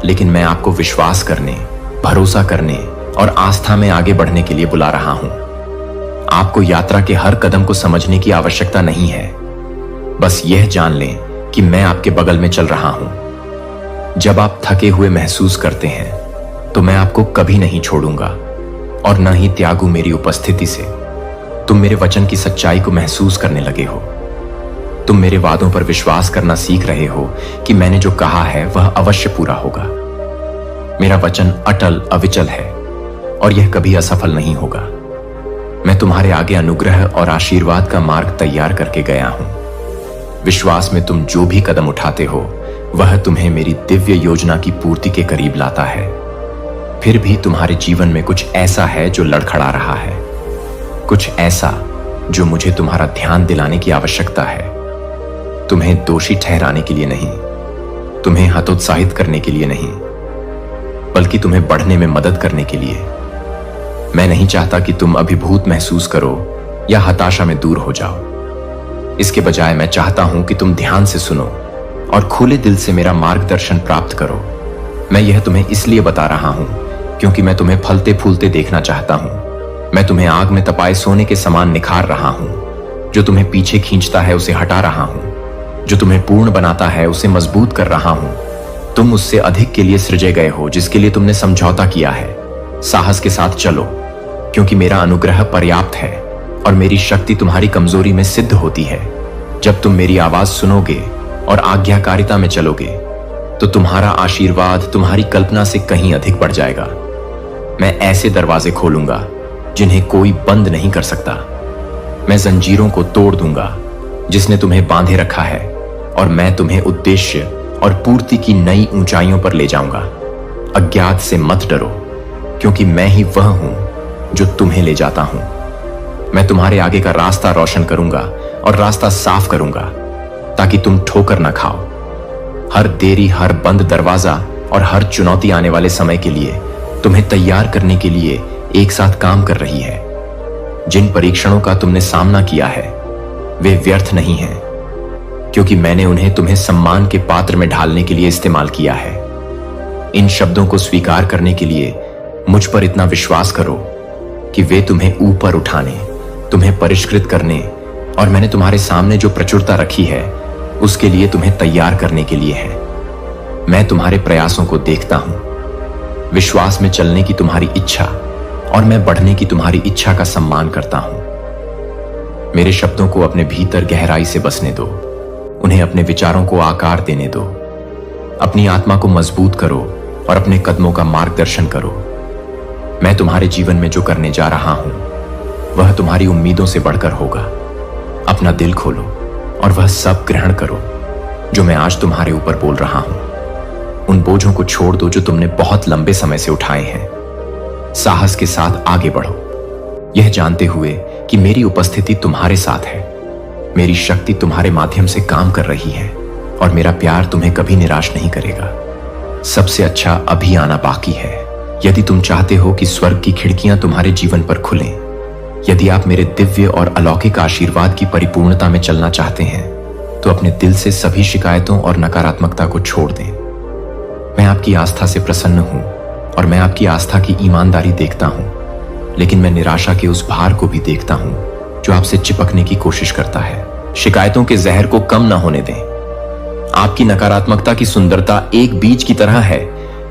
लेकिन मैं आपको विश्वास करने, भरोसा करने और आस्था में आगे बढ़ने के लिए बुला रहा हूं। आपको यात्रा के हर कदम को समझने की आवश्यकता नहीं है। बस यह जान लें कि मैं आपके बगल में चल रहा हूं। जब आप थके हुए महसूस करते हैं तो मैं आपको कभी नहीं छोड़ूंगा और न ही त्यागू मेरी उपस्थिति से। तुम मेरे वचन की सच्चाई को महसूस करने लगे हो। तुम मेरे वादों पर विश्वास करना सीख रहे हो कि मैंने जो कहा है वह अवश्य पूरा होगा। मेरा वचन अटल अविचल है और यह कभी असफल नहीं होगा। मैं तुम्हारे आगे अनुग्रह और आशीर्वाद का मार्ग तैयार करके गया हूं। विश्वास में तुम जो भी कदम उठाते हो वह तुम्हें मेरी दिव्य योजना की पूर्ति के करीब लाता है। फिर भी तुम्हारे जीवन में कुछ ऐसा है जो लड़खड़ा रहा है, कुछ ऐसा जो मुझे तुम्हारा ध्यान दिलाने की आवश्यकता है। तुम्हें दोषी ठहराने के लिए नहीं, तुम्हें हतोत्साहित करने के लिए नहीं, बल्कि तुम्हें बढ़ने में मदद करने के लिए। मैं नहीं चाहता कि तुम अभिभूत महसूस करो या हताशा में दूर हो जाओ। इसके बजाय मैं चाहता हूं कि तुम ध्यान से सुनो और खुले दिल से मेरा मार्गदर्शन प्राप्त करो। मैं यह तुम्हें इसलिए बता रहा हूं क्योंकि मैं तुम्हें फलते फूलते देखना चाहता हूं। मैं तुम्हें आग में तपाए सोने के समान निखार रहा हूं। जो तुम्हें पीछे खींचता है उसे हटा रहा हूं, जो तुम्हें पूर्ण बनाता है उसे मजबूत कर रहा हूं। तुम उससे अधिक के लिए सृजे गए हो जिसके लिए तुमने समझौता किया है। साहस के साथ चलो, क्योंकि मेरा अनुग्रह पर्याप्त है और मेरी शक्ति तुम्हारी कमजोरी में सिद्ध होती है। जब तुम मेरी आवाज सुनोगे और आज्ञाकारिता में चलोगे तो तुम्हारा आशीर्वाद तुम्हारी कल्पना से कहीं अधिक बढ़ जाएगा। मैं ऐसे दरवाजे खोलूंगा जिन्हें कोई बंद नहीं कर सकता। मैं जंजीरों को तोड़ दूंगा जिसने तुम्हें बांधे रखा है और मैं तुम्हें उद्देश्य और पूर्ति की नई ऊंचाइयों पर ले जाऊंगा। अज्ञात से मत डरो, क्योंकि मैं ही वह हूं जो तुम्हें ले जाता हूं। मैं तुम्हारे आगे का रास्ता रोशन करूंगा और रास्ता साफ करूंगा ताकि तुम ठोकर ना खाओ। हर देरी, हर बंद दरवाजा और हर चुनौती आने वाले समय के लिए तुम्हें तैयार करने के लिए एक साथ काम कर रही है। जिन परीक्षणों का तुमने सामना किया है वे व्यर्थ नहीं हैं, क्योंकि मैंने उन्हें तुम्हें सम्मान के पात्र में ढालने के लिए इस्तेमाल किया है। इन शब्दों को स्वीकार करने के लिए मुझ पर इतना विश्वास करो कि वे तुम्हें ऊपर उठाने, तुम्हें परिष्कृत करने और मैंने तुम्हारे सामने जो प्रचुरता रखी है उसके लिए तुम्हें तैयार करने के लिए है। मैं तुम्हारे प्रयासों को देखता हूं, विश्वास में चलने की तुम्हारी इच्छा और मैं बढ़ने की तुम्हारी इच्छा का सम्मान करता हूं। मेरे शब्दों को अपने भीतर गहराई से बसने दो, उन्हें अपने विचारों को आकार देने दो। अपनी आत्मा को मजबूत करो और अपने कदमों का मार्गदर्शन करो। मैं तुम्हारे जीवन में जो करने जा रहा हूं वह तुम्हारी उम्मीदों से बढ़कर होगा। अपना दिल खोलो और वह सब ग्रहण करो जो मैं आज तुम्हारे ऊपर बोल रहा हूं। उन बोझों को छोड़ दो जो तुमने बहुत लंबे समय से उठाए हैं। साहस के साथ आगे बढ़ो, यह जानते हुए कि मेरी उपस्थिति तुम्हारे साथ है। मेरी शक्ति तुम्हारे माध्यम से काम कर रही है और मेरा प्यार तुम्हें कभी निराश नहीं करेगा। सबसे अच्छा अभी आना बाकी है। यदि तुम चाहते हो कि स्वर्ग की खिड़कियां तुम्हारे जीवन पर खुलें, यदि आप मेरे दिव्य और अलौकिक आशीर्वाद की परिपूर्णता में चलना चाहते हैं, तो अपने दिल से सभी शिकायतों और नकारात्मकता को छोड़ दें। मैं आपकी आस्था से प्रसन्न हूं और मैं आपकी आस्था की ईमानदारी देखता हूं, लेकिन मैं निराशा के उस भार को भी देखता हूं जो आपसे चिपकने की कोशिश करता है। शिकायतों के जहर को कम ना होने दें। आपकी नकारात्मकता की सुंदरता एक बीज की तरह है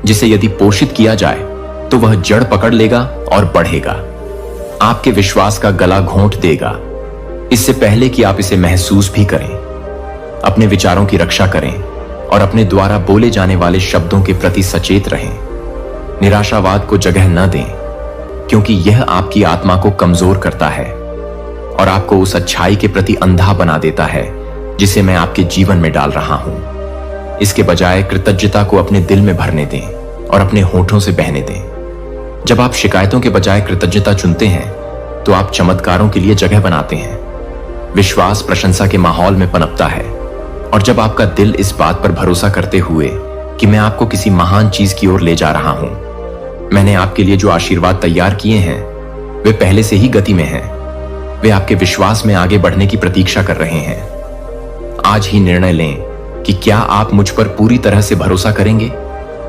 जिसे यदि पोषित किया जाए तो वह जड़ पकड़ लेगा और बढ़ेगा। आपके विश्वास का गला घोंट देगा इससे पहले कि आप इसे महसूस भी करें। अपने विचारों की रक्षा करें और अपने द्वारा बोले जाने वाले शब्दों के प्रति सचेत रहें। निराशावाद को जगह न दें, क्योंकि यह आपकी आत्मा को कमजोर करता है और आपको उस अच्छाई के प्रति अंधा बना देता है जिसे मैं आपके जीवन में डाल रहा हूं। इसके बजाय कृतज्ञता को अपने दिल में भरने दें और अपने होठों से बहने दें। जब आप शिकायतों के बजाय कृतज्ञता चुनते हैं तो आप चमत्कारों के लिए जगह बनाते हैं। विश्वास प्रशंसा के माहौल में पनपता है और जब आपका दिल इस बात पर भरोसा करते हुए कि मैं आपको किसी महान चीज की ओर ले जा रहा हूं, मैंने आपके लिए जो आशीर्वाद तैयार किए हैं वे पहले से ही गति में हैं। वे आपके विश्वास में आगे बढ़ने की प्रतीक्षा कर रहे हैं। आज ही निर्णय लें कि क्या आप मुझ पर पूरी तरह से भरोसा करेंगे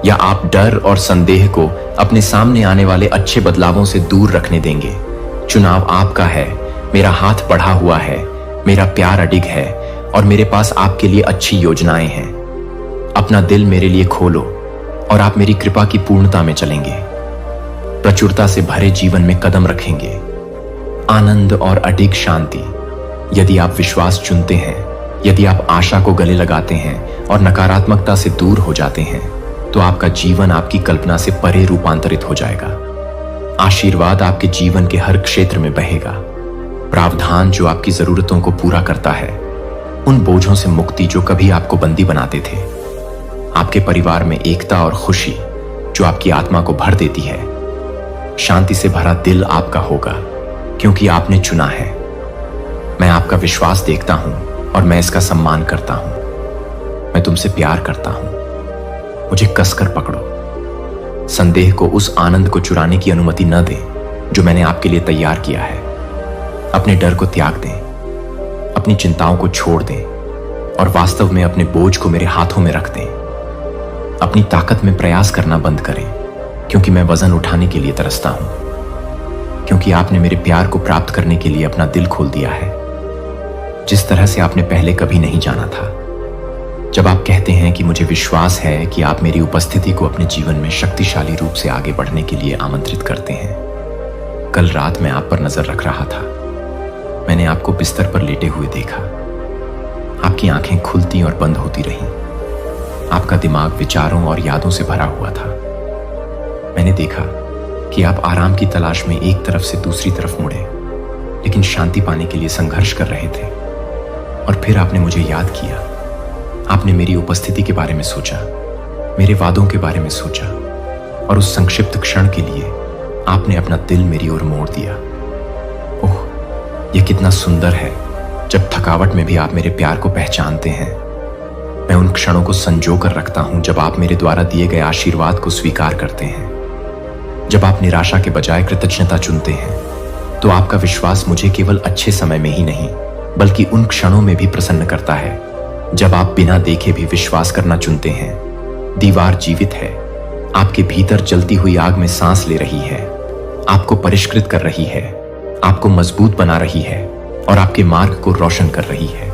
या आप डर और संदेह को अपने सामने आने वाले अच्छे बदलावों से दूर रखने देंगे। चुनाव आपका है। मेरा हाथ बढ़ा हुआ है, मेरा प्यार अडिग है और मेरे पास आपके लिए अच्छी योजनाएं हैं। अपना दिल मेरे लिए खोलो और आप मेरी कृपा की पूर्णता में चलेंगे। प्रचुरता से भरे जीवन में कदम रखेंगे। आनंद और अडिग शांति। यदि आप विश्वास चुनते हैं, यदि आप आशा को गले लगाते हैं और नकारात्मकता से दूर हो जाते हैं, तो आपका जीवन आपकी कल्पना से परे रूपांतरित हो जाएगा। आशीर्वाद आपके जीवन के हर क्षेत्र में बहेगा। प्रावधान जो आपकी जरूरतों को पूरा करता है, उन बोझों से मुक्ति जो कभी आपको बंदी बनाते थे, आपके परिवार में एकता और खुशी जो आपकी आत्मा को भर देती है। शांति से भरा दिल आपका होगा क्योंकि आपने चुना है। मैं आपका विश्वास देखता हूं और मैं इसका सम्मान करता हूं। मैं तुमसे प्यार करता हूं। मुझे कसकर पकड़ो। संदेह को उस आनंद को चुराने की अनुमति न दें जो मैंने आपके लिए तैयार किया है। अपने डर को त्याग दें, अपनी चिंताओं को छोड़ दें और वास्तव में अपने बोझ को मेरे हाथों में रख दें। अपनी ताकत में प्रयास करना बंद करें, क्योंकि मैं वजन उठाने के लिए तरसता हूं। क्योंकि आपने मेरे प्यार को प्राप्त करने के लिए अपना दिल खोल दिया है, जिस तरह से आपने पहले कभी नहीं जाना था। जब आप कहते हैं कि मुझे विश्वास है कि आप मेरी उपस्थिति को अपने जीवन में शक्तिशाली रूप से आगे बढ़ने के लिए आमंत्रित करते हैं। कल रात मैं आप पर नजर रख रहा था। मैंने आपको बिस्तर पर लेटे हुए देखा। आपकी आंखें खुलती और बंद होती रहीं। आपका दिमाग विचारों और यादों से भरा हुआ था। मैंने देखा कि आप आराम की तलाश में एक तरफ से दूसरी तरफ मुड़े, लेकिन शांति पाने के लिए संघर्ष कर रहे थे। और फिर आपने मुझे याद किया। आपने मेरी उपस्थिति के बारे में सोचा, मेरे वादों के बारे में सोचा और उस संक्षिप्त क्षण के लिए आपने अपना दिल मेरी ओर मोड़ दिया। ओह, यह कितना सुंदर है जब थकावट में भी आप मेरे प्यार को पहचानते हैं। मैं उन क्षणों को संजो कर रखता हूं जब आप मेरे द्वारा दिए गए आशीर्वाद को स्वीकार करते हैं। जब आप निराशा के बजाय कृतज्ञता चुनते हैं तो आपका विश्वास मुझे केवल अच्छे समय में ही नहीं बल्कि उन क्षणों में भी प्रसन्न करता है जब आप बिना देखे भी विश्वास करना चुनते हैं। दीवार जीवित है, आपके भीतर जलती हुई आग में सांस ले रही है, आपको परिष्कृत कर रही है, आपको मजबूत बना रही है और आपके मार्ग को रोशन कर रही है।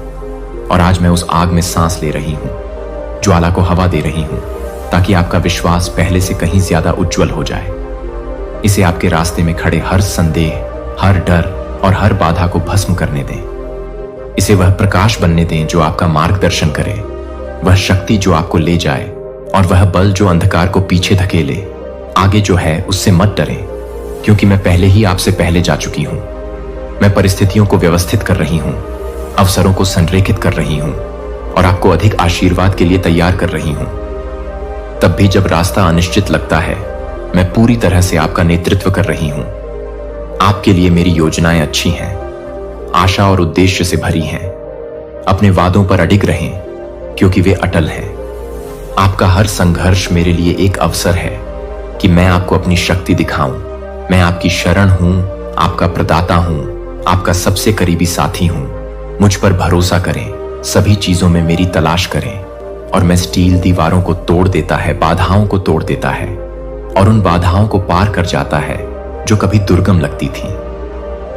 और आज मैं उस आग में सांस ले रही हूं, ज्वाला को हवा दे रही हूं ताकि आपका विश्वास पहले से कहीं ज्यादा उज्जवल हो जाए। इसे आपके रास्ते में खड़े हर संदेह, हर डर और हर बाधा को भस्म करने दें। इसे वह प्रकाश बनने दें जो आपका मार्गदर्शन करे, वह शक्ति जो आपको ले जाए और वह बल जो अंधकार को पीछे धकेले। आगे जो है उससे मत डरें, क्योंकि मैं पहले ही आपसे पहले जा चुकी हूं। मैं परिस्थितियों को व्यवस्थित कर रही हूं, अवसरों को संरेखित कर रही हूं और आपको अधिक आशीर्वाद के लिए तैयार कर रही हूं। तब भी जब रास्ता अनिश्चित लगता है, मैं पूरी तरह से आपका नेतृत्व कर रही हूं। आपके लिए मेरी योजनाएं अच्छी हैं, आशा और उद्देश्य से भरी हैं। अपने वादों पर अडिग रहें, क्योंकि वे अटल हैं। आपका हर संघर्ष मेरे लिए एक अवसर है कि मैं आपको अपनी शक्ति दिखाऊं। मैं आपकी शरण हूं, आपका प्रदाता हूं, आपका सबसे करीबी साथी हूं। मुझ पर भरोसा करें, सभी चीजों में मेरी तलाश करें। और मैं स्टील दीवारों को तोड़ देता है, बाधाओं को तोड़ देता है और उन बाधाओं को पार कर जाता है जो कभी दुर्गम लगती थी।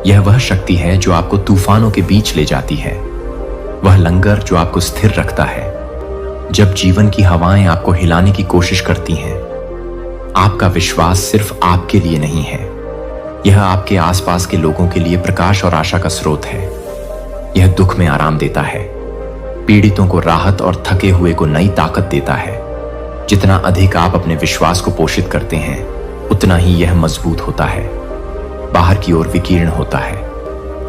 यह वह शक्ति है जो आपको तूफानों के बीच ले जाती है, वह लंगर जो आपको स्थिर रखता है जब जीवन की हवाएं आपको हिलाने की कोशिश करती हैं। आपका विश्वास सिर्फ आपके लिए नहीं है, यह आपके आसपास के लोगों के लिए प्रकाश और आशा का स्रोत है। यह दुख में आराम देता है, पीड़ितों को राहत और थके हुए को नई ताकत देता है। जितना अधिक आप अपने विश्वास को पोषित करते हैं, उतना ही यह मजबूत होता है, बाहर की ओर विकीर्ण होता है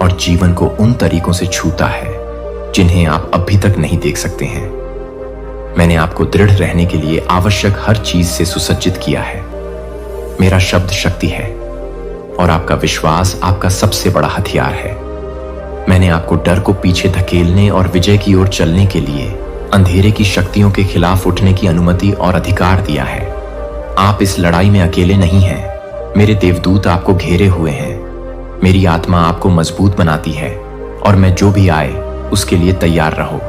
और जीवन को उन तरीकों से छूता है जिन्हें आप अभी तक नहीं देख सकते हैं। मैंने आपको दृढ़ रहने के लिए आवश्यक हर चीज से सुसज्जित किया है। मेरा शब्द शक्ति है और आपका विश्वास आपका सबसे बड़ा हथियार है। मैंने आपको डर को पीछे धकेलने और विजय की ओर चलने के लिए अंधेरे की शक्तियों के खिलाफ उठने की अनुमति और अधिकार दिया है। आप इस लड़ाई में अकेले नहीं हैं, मेरे देवदूत आपको घेरे हुए हैं। मेरी आत्मा आपको मजबूत बनाती है और मैं जो भी आए उसके लिए तैयार रहो।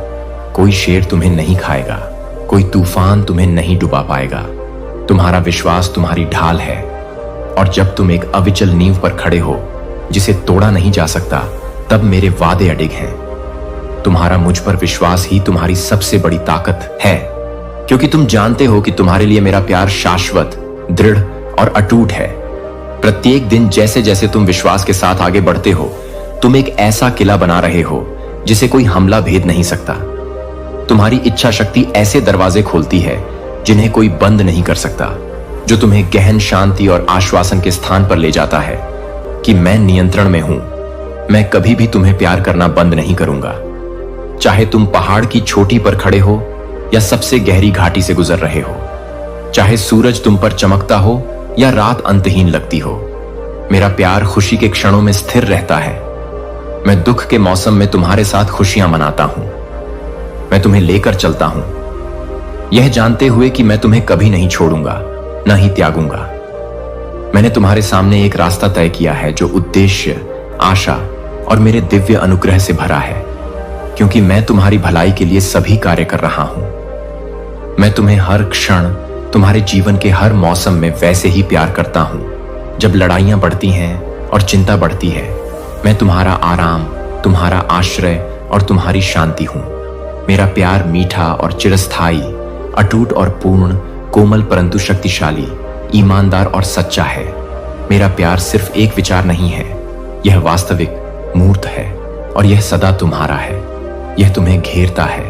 कोई शेर तुम्हें नहीं खाएगा, कोई तूफान तुम्हें नहीं डुबा पाएगा। तुम्हारा विश्वास तुम्हारी ढाल है और जब तुम एक अविचल नींव पर खड़े हो जिसे तोड़ा नहीं जा सकता, तब मेरे वादे अडिग हैं। तुम्हारा मुझ पर विश्वास ही तुम्हारी सबसे बड़ी ताकत है, क्योंकि तुम जानते हो कि तुम्हारे लिए मेरा प्यार शाश्वत, दृढ़ और अटूट है। प्रत्येक दिन जैसे जैसे तुम विश्वास के साथ आगे बढ़ते हो, तुम एक ऐसा किला बना रहे हो जिसे कोई हमला भेद नहीं सकता। तुम्हारी इच्छा शक्ति ऐसे दरवाजे खोलती है जिन्हें कोई बंद नहीं कर सकता, जो तुम्हें गहन शांति और आश्वासन के स्थान पर ले जाता है कि मैं नियंत्रण में हूं। मैं कभी भी तुम्हें प्यार करना बंद नहीं करूंगा, चाहे तुम पहाड़ की चोटी पर खड़े हो या सबसे गहरी घाटी से गुजर रहे हो, चाहे सूरज तुम पर चमकता हो या रात अंतहीन लगती हो। मेरा प्यार खुशी के क्षणों में स्थिर रहता है। मैं दुख के मौसम में तुम्हारे साथ खुशियां मनाता हूं। मैं तुम्हें लेकर चलता हूं, यह जानते हुए कि मैं तुम्हें कभी नहीं छोड़ूंगा, न ही त्यागूंगा। मैंने तुम्हारे सामने एक रास्ता तय किया है जो उद्देश्य, आशा और मेरे दिव्य अनुग्रह से भरा है, क्योंकि मैं तुम्हारी भलाई के लिए सभी कार्य कर रहा हूं। मैं तुम्हें हर क्षण, तुम्हारे जीवन के हर मौसम में वैसे ही प्यार करता हूं। जब लड़ाइयां बढ़ती हैं और चिंता बढ़ती है, मैं तुम्हारा आराम, तुम्हारा आश्रय और तुम्हारी शांति हूं। मेरा प्यार मीठा और चिरस्थायी, अटूट और पूर्ण, कोमल परंतु शक्तिशाली, ईमानदार और सच्चा है। मेरा प्यार सिर्फ एक विचार नहीं है, यह वास्तविक, मूर्त है और यह सदा तुम्हारा है। यह तुम्हें घेरता है,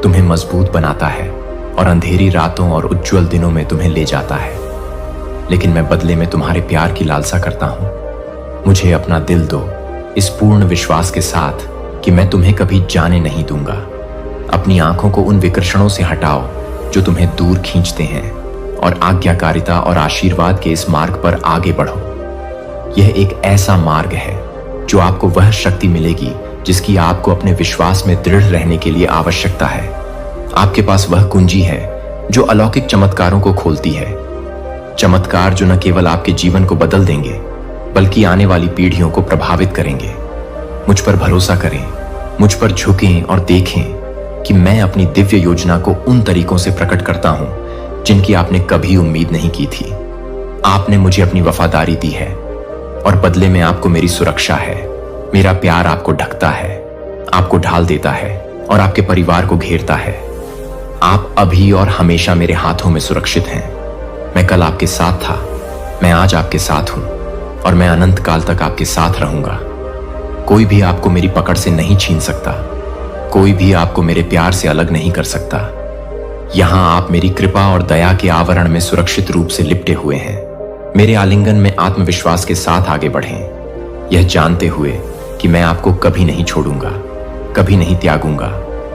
तुम्हें मजबूत बनाता है और अंधेरी रातों और उज्जवल दिनों में तुम्हें ले जाता है। लेकिन मैं बदले में तुम्हारे प्यार की लालसा करता हूं। मुझे अपना दिल दो, इस पूर्ण विश्वास के साथ कि मैं तुम्हें कभी जाने नहीं दूंगा। अपनी आंखों को उन विकर्षणों से हटाओ जो तुम्हें दूर खींचते हैं और आज्ञाकारिता और आशीर्वाद के इस मार्ग पर आगे बढ़ो। यह एक ऐसा मार्ग है जो आपको वह शक्ति मिलेगी जिसकी आपको अपने विश्वास में दृढ़ रहने के लिए आवश्यकता है। आपके पास वह कुंजी है जो अलौकिक चमत्कारों को खोलती है, चमत्कार जो न केवल आपके जीवन को बदल देंगे बल्कि आने वाली पीढ़ियों को प्रभावित करेंगे। मुझ पर भरोसा करें, मुझ पर झुकें और देखें कि मैं अपनी दिव्य योजना को उन तरीकों से प्रकट करता हूं जिनकी आपने कभी उम्मीद नहीं की थी। आपने मुझे अपनी वफादारी दी है और बदले में आपको मेरी सुरक्षा है। मेरा प्यार आपको ढकता है, आपको ढाल देता है और आपके परिवार को घेरता है। आप अभी और हमेशा मेरे हाथों में सुरक्षित हैं। मैं कल आपके साथ था, मैं आज आपके साथ हूं और मैं अनंत काल तक आपके साथ रहूंगा। कोई भी आपको मेरी पकड़ से नहीं छीन सकता, कोई भी आपको मेरे प्यार से अलग नहीं कर सकता। यहां आप मेरी कृपा और दया के आवरण में सुरक्षित रूप से लिपटे हुए हैं। मेरे आलिंगन में आत्मविश्वास के साथ आगे बढ़ें, यह जानते हुए कि मैं आपको कभी नहीं छोड़ूंगा, कभी नहीं त्यागूंगा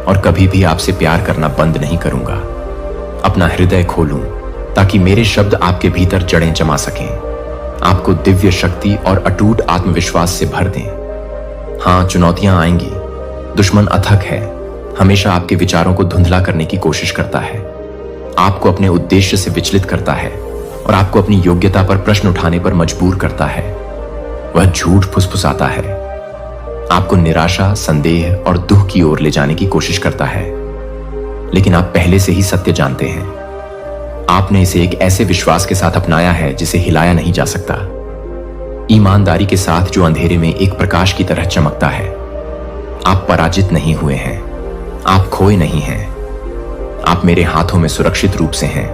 और कभी भी आपसे प्यार करना बंद नहीं करूंगा। अपना हृदय खोलूं ताकि मेरे शब्द आपके भीतर जड़ें जमा सकें, आपको दिव्य शक्ति और अटूट आत्मविश्वास से भर दें। हां, चुनौतियां आएंगी, दुश्मन अथक है, हमेशा आपके विचारों को धुंधला करने की कोशिश करता है, आपको अपने उद्देश्य से विचलित करता है और आपको अपनी योग्यता पर प्रश्न उठाने पर मजबूर करता है। वह झूठ फुसफुसाता है, आपको निराशा, संदेह और दुख की ओर ले जाने की कोशिश करता है, लेकिन आप पहले से ही सत्य जानते हैं। आपने इसे एक ऐसे विश्वास के साथ अपनाया है जिसे हिलाया नहीं जा सकता, ईमानदारी के साथ जो अंधेरे में एक प्रकाश की तरह चमकता है। आप पराजित नहीं हुए हैं, आप खोए नहीं हैं, आप मेरे हाथों में सुरक्षित रूप से हैं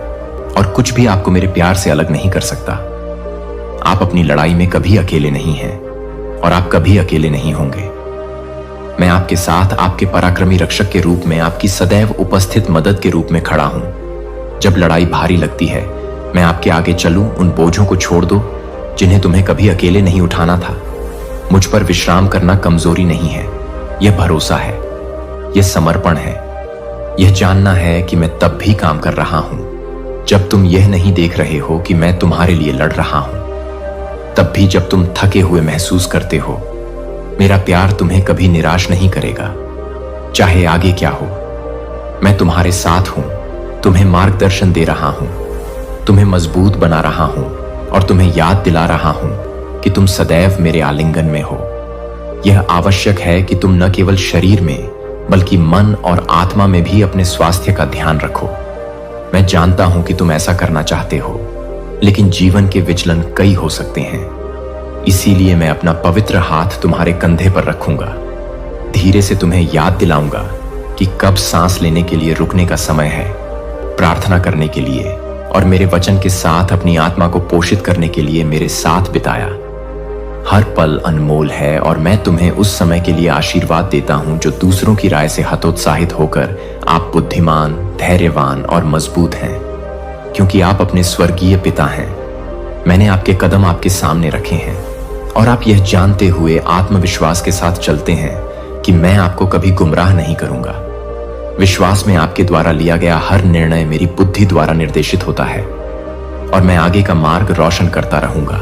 और कुछ भी आपको मेरे प्यार से अलग नहीं कर सकता। आप अपनी लड़ाई में कभी अकेले नहीं हैं और आप कभी अकेले नहीं होंगे। मैं आपके साथ आपके पराक्रमी रक्षक के रूप में आपकी सदैव उपस्थित मदद के रूप में खड़ा हूं। जब लड़ाई भारी लगती है, मैं आपके आगे चलूं, उन बोझों को छोड़ दो जिन्हें तुम्हें कभी अकेले नहीं उठाना था। मुझ पर विश्राम करना कमजोरी नहीं है, यह भरोसा है, यह समर्पण है। यह जानना है कि मैं तब भी काम कर रहा हूं जब तुम यह नहीं देख रहे हो कि मैं तुम्हारे लिए लड़ रहा हूं। तब भी जब तुम थके हुए महसूस करते हो, मेरा प्यार तुम्हें कभी निराश नहीं करेगा। चाहे आगे क्या हो, मैं तुम्हारे साथ हूं, तुम्हें मार्गदर्शन दे रहा हूं, तुम्हें मजबूत बना रहा हूं और तुम्हें याद दिला रहा हूं कि तुम सदैव मेरे आलिंगन में हो। यह आवश्यक है कि तुम न केवल शरीर में बल्कि मन और आत्मा में भी अपने स्वास्थ्य का ध्यान रखो। मैं जानता हूं कि तुम ऐसा करना चाहते हो, लेकिन जीवन के विचलन कई हो सकते हैं। इसीलिए मैं अपना पवित्र हाथ तुम्हारे कंधे पर रखूंगा, धीरे से तुम्हें याद दिलाऊंगा कि कब सांस लेने के लिए रुकने का समय है, प्रार्थना करने के लिए और मेरे वचन के साथ अपनी आत्मा को पोषित करने के लिए मेरे साथ बिताया। हर पल अनमोल है और मैं तुम्हें उस समय के लिए आशीर्वाद देता हूं जो दूसरों की राय से हतोत्साहित होकर आप बुद्धिमान, धैर्यवान और मजबूत हैं, क्योंकि आप अपने स्वर्गीय पिता हैं। मैंने आपके कदम आपके सामने रखे हैं और आप यह जानते हुए आत्मविश्वास के साथ चलते हैं कि मैं आपको कभी गुमराह नहीं करूंगा। विश्वास में आपके द्वारा लिया गया हर निर्णय मेरी बुद्धि द्वारा निर्देशित होता है और मैं आगे का मार्ग रोशन करता रहूंगा।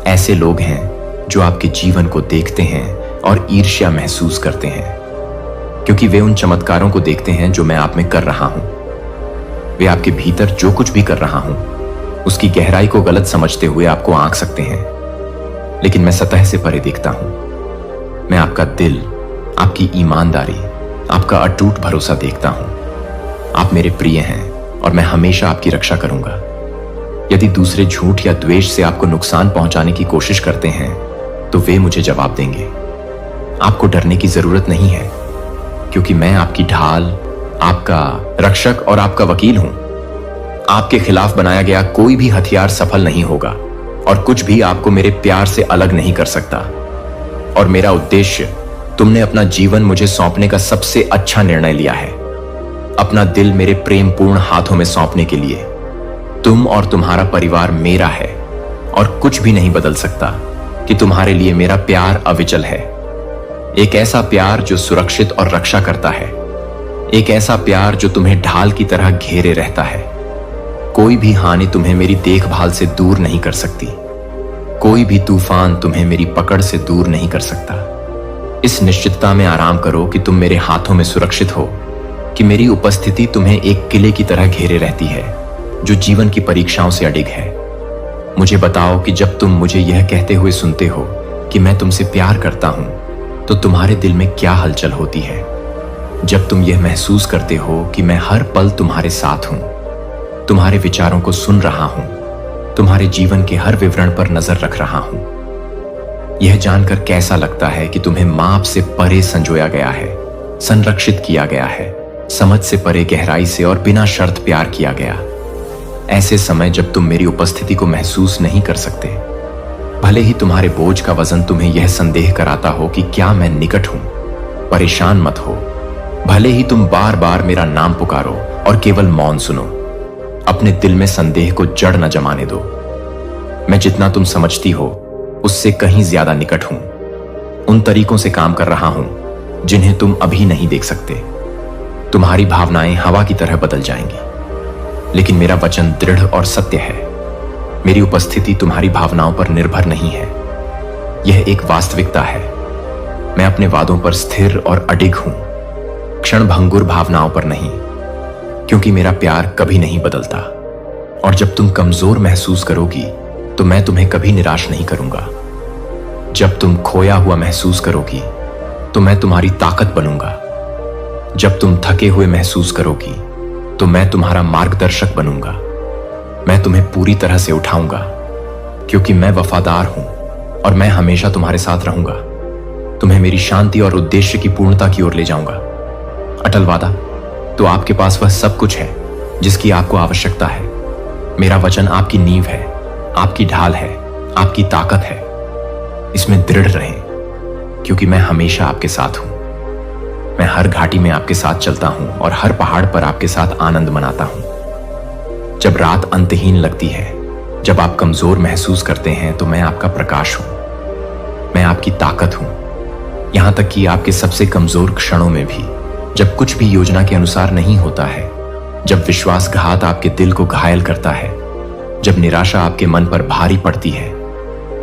ऐसे लोग हैं जो आपके जीवन को देखते हैं और ईर्ष्या महसूस करते हैं, क्योंकि वे उन चमत्कारों को देखते हैं जो मैं आप में कर रहा हूं। वे आपके भीतर जो कुछ भी कर रहा हूं उसकी गहराई को गलत समझते हुए आपको आंक सकते हैं, लेकिन मैं सतह से परे देखता हूं। मैं आपका दिल, आपकी ईमानदारी, आपका अटूट भरोसा देखता हूं। आप मेरे प्रिय हैं और मैं हमेशा आपकी रक्षा करूंगा। यदि दूसरे झूठ या द्वेष से आपको नुकसान पहुंचाने की कोशिश करते हैं तो वे मुझे जवाब देंगे। आपको डरने की जरूरत नहीं है, क्योंकि मैं आपकी ढाल, आपका रक्षक और आपका वकील हूं। आपके खिलाफ बनाया गया कोई भी हथियार सफल नहीं होगा और कुछ भी आपको मेरे प्यार से अलग नहीं कर सकता। और मेरा उद्देश्य, तुमने अपना जीवन मुझे सौंपने का सबसे अच्छा निर्णय लिया है, अपना दिल मेरे प्रेमपूर्ण हाथों में सौंपने के लिए। तुम और तुम्हारा परिवार मेरा है और कुछ भी नहीं बदल सकता कि तुम्हारे लिए मेरा प्यार अविचल है। एक ऐसा प्यार जो सुरक्षित और रक्षा करता है, एक ऐसा प्यार जो तुम्हें ढाल की तरह घेरे रहता है। कोई भी हानि तुम्हें मेरी देखभाल से दूर नहीं कर सकती, कोई भी तूफान तुम्हें मेरी पकड़ से दूर नहीं कर सकता। इस निश्चितता में आराम करो कि तुम मेरे हाथों में सुरक्षित हो, कि मेरी उपस्थिति तुम्हें एक किले की तरह घेरे रहती है जो जीवन की परीक्षाओं से अडिग है। मुझे बताओ कि जब तुम मुझे यह कहते हुए सुनते हो कि मैं तुमसे प्यार करता हूं, तो तुम्हारे दिल में क्या हलचल होती है? जब तुम यह महसूस करते हो कि मैं हर पल तुम्हारे साथ हूं, तुम्हारे विचारों को सुन रहा हूं, तुम्हारे जीवन के हर विवरण पर नजर रख रहा हूं, यह जानकर कैसा लगता है कि तुम्हें माप से परे संजोया गया है, संरक्षित किया गया है, समझ से परे गहराई से और बिना शर्त प्यार किया गया। ऐसे समय जब तुम मेरी उपस्थिति को महसूस नहीं कर सकते, भले ही तुम्हारे बोझ का वजन तुम्हें यह संदेह कराता हो कि क्या मैं निकट हूं, परेशान मत हो। भले ही तुम बार बार मेरा नाम पुकारो और केवल मौन सुनो, अपने दिल में संदेह को जड़ न जमाने दो। मैं जितना तुम समझती हो उससे कहीं ज्यादा निकट हूं। उन तरीकों से काम कर रहा हूं जिन्हें तुम अभी नहीं देख सकते। तुम्हारी भावनाएं हवा की तरह बदल जाएंगी, लेकिन मेरा वचन दृढ़ और सत्य है। मेरी उपस्थिति तुम्हारी भावनाओं पर निर्भर नहीं है, यह एक वास्तविकता है। मैं अपने वादों पर स्थिर और अडिग हूं, क्षणभंगुर भावनाओं पर नहीं, क्योंकि मेरा प्यार कभी नहीं बदलता। और जब तुम कमजोर महसूस करोगी तो मैं तुम्हें कभी निराश नहीं करूंगा। जब तुम खोया हुआ महसूस करोगी तो मैं तुम्हारी ताकत बनूंगा। जब तुम थके हुए महसूस करोगी तो मैं तुम्हारा मार्गदर्शक बनूंगा। मैं तुम्हें पूरी तरह से उठाऊंगा, क्योंकि मैं वफादार हूं और मैं हमेशा तुम्हारे साथ रहूंगा। तुम्हें मेरी शांति और उद्देश्य की पूर्णता की ओर ले जाऊंगा। अटल वादा, तो आपके पास वह सब कुछ है जिसकी आपको आवश्यकता है। मेरा वचन आपकी नींव है, आपकी ढाल है, आपकी ताकत है। इसमें दृढ़ रहें, क्योंकि मैं हमेशा आपके साथ हूं। मैं हर घाटी में आपके साथ चलता हूं और हर पहाड़ पर आपके साथ आनंद मनाता हूं। जब रात अंतहीन लगती है, जब आप कमजोर महसूस करते हैं, तो मैं आपका प्रकाश हूं। मैं आपकी ताकत हूं। यहां तक कि आपके सबसे कमजोर क्षणों में भी, जब कुछ भी योजना के अनुसार नहीं होता है, जब विश्वासघात आपके दिल को घायल करता है, जब निराशा आपके मन पर भारी पड़ती है,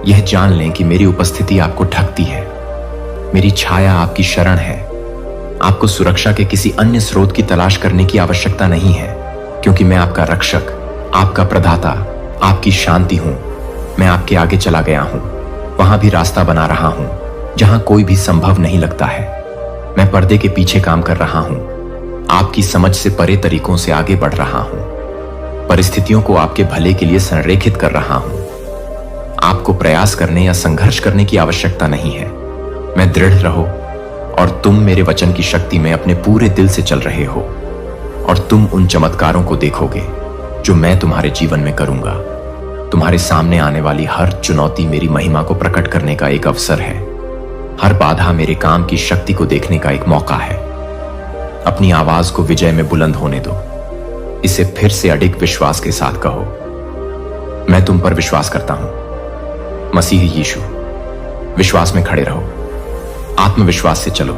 यह जान लें कि मेरी उपस्थिति आपको ढकती है। मेरी छाया आपकी शरण है। आपको सुरक्षा के किसी अन्य स्रोत की तलाश करने की आवश्यकता नहीं है, क्योंकि मैं आपका रक्षक, आपका प्रदाता, आपकी शांति हूं। मैं आपके आगे चला गया हूं, वहां भी रास्ता बना रहा हूं जहां कोई भी संभव नहीं लगता है। मैं पर्दे के पीछे काम कर रहा हूं, आपकी समझ से परे तरीकों से आगे बढ़ रहा हूं। परिस्थितियों को आपके भले के लिए संरेखित कर रहा हूं। आपको प्रयास करने या संघर्ष करने की आवश्यकता नहीं है। मैं दृढ़ रहो, और तुम मेरे वचन की शक्ति में अपने पूरे दिल से चल रहे हो, और तुम उन चमत्कारों को देखोगे जो मैं तुम्हारे जीवन में करूंगा। तुम्हारे सामने आने वाली हर चुनौती मेरी महिमा को प्रकट करने का एक अवसर है। हर बाधा मेरे काम की शक्ति को देखने का एक मौका है। अपनी आवाज को विजय में बुलंद होने दो। इसे फिर से अडिग विश्वास के साथ कहो, मैं तुम पर विश्वास करता हूं। मसीह यीशु। विश्वास में खड़े रहो, आत्मविश्वास से चलो,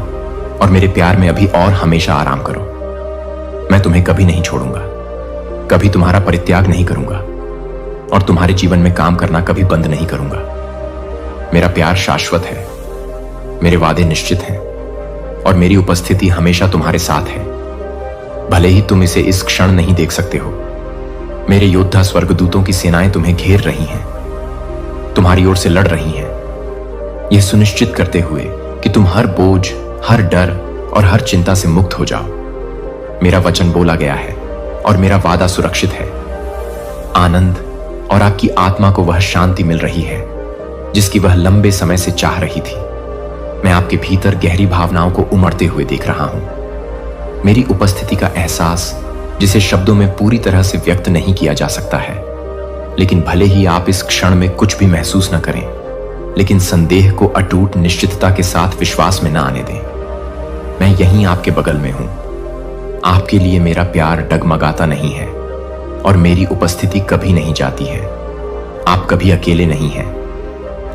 और मेरे प्यार में अभी और हमेशा आराम करो। मैं तुम्हें कभी नहीं छोड़ूंगा, कभी तुम्हारा परित्याग नहीं करूंगा, और तुम्हारे जीवन में काम करना कभी बंद नहीं करूंगा। मेरा प्यार शाश्वत है, मेरे वादे निश्चित हैं, और मेरी उपस्थिति हमेशा तुम्हारे साथ है। भले ही तुम इसे इस क्षण नहीं देख सकते हो, मेरे योद्धा स्वर्गदूतों की सेनाएं तुम्हें घेर रही हैं, तुम्हारी ओर से लड़ रही हैं, यह सुनिश्चित करते हुए कि तुम हर बोझ, हर डर और हर चिंता से मुक्त हो जाओ। मेरा वचन बोला गया है और मेरा वादा सुरक्षित है। आनंद और आपकी आत्मा को वह शांति मिल रही है जिसकी वह लंबे समय से चाह रही थी। मैं आपके भीतर गहरी भावनाओं को उमड़ते हुए देख रहा हूं। मेरी उपस्थिति का एहसास, जिसे शब्दों में पूरी तरह से व्यक्त नहीं किया जा सकता है। लेकिन भले ही आप इस क्षण में कुछ भी महसूस न करें, लेकिन संदेह को अटूट निश्चितता के साथ विश्वास में न आने दें। मैं यहीं आपके बगल में हूं। आपके लिए मेरा प्यार डगमगाता नहीं है, और मेरी उपस्थिति कभी नहीं जाती है। आप कभी अकेले नहीं हैं,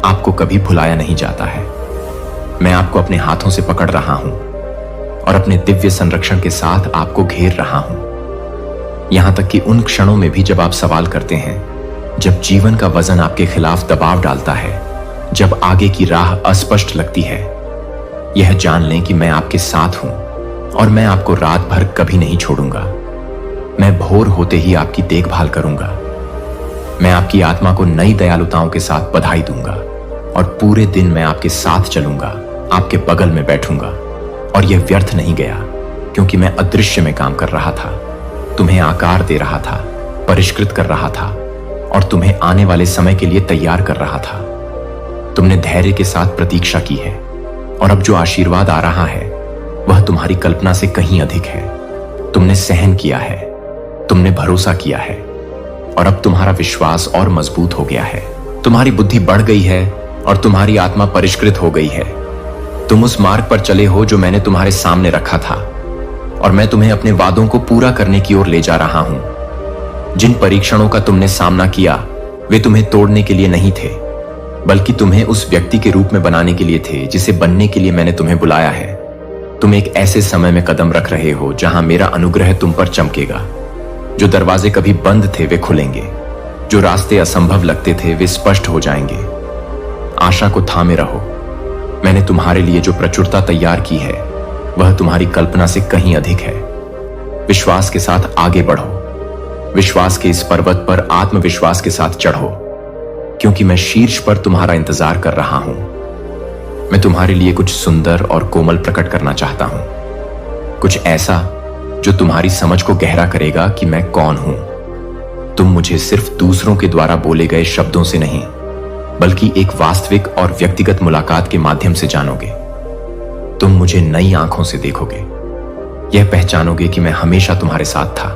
आपको कभी भुलाया नहीं जाता है। मैं आपको अपने हाथों से पकड़ रहा हूं और अपने दिव्य संरक्षण के साथ आपको घेर रहा हूं। यहां तक कि उन क्षणों में भी जब आप सवाल करते हैं, जब जीवन का वजन आपके खिलाफ दबाव डालता है, जब आगे की राह अस्पष्ट लगती है, यह जान लें कि मैं आपके साथ हूं और मैं आपको रात भर कभी नहीं छोड़ूंगा। मैं भोर होते ही आपकी देखभाल करूंगा। मैं आपकी आत्मा को नई दयालुताओं के साथ बधाई दूंगा और पूरे दिन मैं आपके साथ चलूंगा, आपके बगल में बैठूंगा। और यह व्यर्थ नहीं गया, क्योंकि मैं अदृश्य में काम कर रहा था, तुम्हें आकार दे रहा था, परिष्कृत कर रहा था और तुम्हें आने वाले समय के लिए तैयार कर रहा था। तुमने धैर्य के साथ प्रतीक्षा की है और अब जो आशीर्वाद आ रहा है वह तुम्हारी कल्पना से कहीं अधिक है। तुमने सहन किया है, तुमने भरोसा किया है और अब तुम्हारा विश्वास और मजबूत हो गया है। तुम्हारी बुद्धि बढ़ गई है और तुम्हारी आत्मा परिष्कृत हो गई है। तुम उस मार्ग पर चले हो जो मैंने तुम्हारे सामने रखा था और मैं तुम्हें अपने वादों को पूरा करने की ओर ले जा रहा हूं। जिन परीक्षणों का तुमने सामना किया वे तुम्हें तोड़ने के लिए नहीं थे, बल्कि तुम्हें उस व्यक्ति के रूप में बनाने के लिए थे जिसे बनने के लिए मैंने तुम्हें बुलाया है। तुम एक ऐसे समय में कदम रख रहे हो जहां मेरा अनुग्रह तुम पर चमकेगा। जो दरवाजे कभी बंद थे वे खुलेंगे, जो रास्ते असंभव लगते थे वे स्पष्ट हो जाएंगे। आशा को थामे रहो। मैंने तुम्हारे लिए जो प्रचुरता तैयार की है वह तुम्हारी कल्पना से कहीं अधिक है। विश्वास के साथ आगे बढ़ो। विश्वास के इस पर्वत पर आत्मविश्वास के साथ चढ़ो, क्योंकि मैं शीर्ष पर तुम्हारा इंतजार कर रहा हूं। मैं तुम्हारे लिए कुछ सुंदर और कोमल प्रकट करना चाहता हूं, कुछ ऐसा जो तुम्हारी समझ को गहरा करेगा कि मैं कौन हूं। तुम मुझे सिर्फ दूसरों के द्वारा बोले गए शब्दों से नहीं, बल्कि एक वास्तविक और व्यक्तिगत मुलाकात के माध्यम से जानोगे। तुम मुझे नई आंखों से देखोगे। यह पहचानोगे कि मैं हमेशा तुम्हारे साथ था।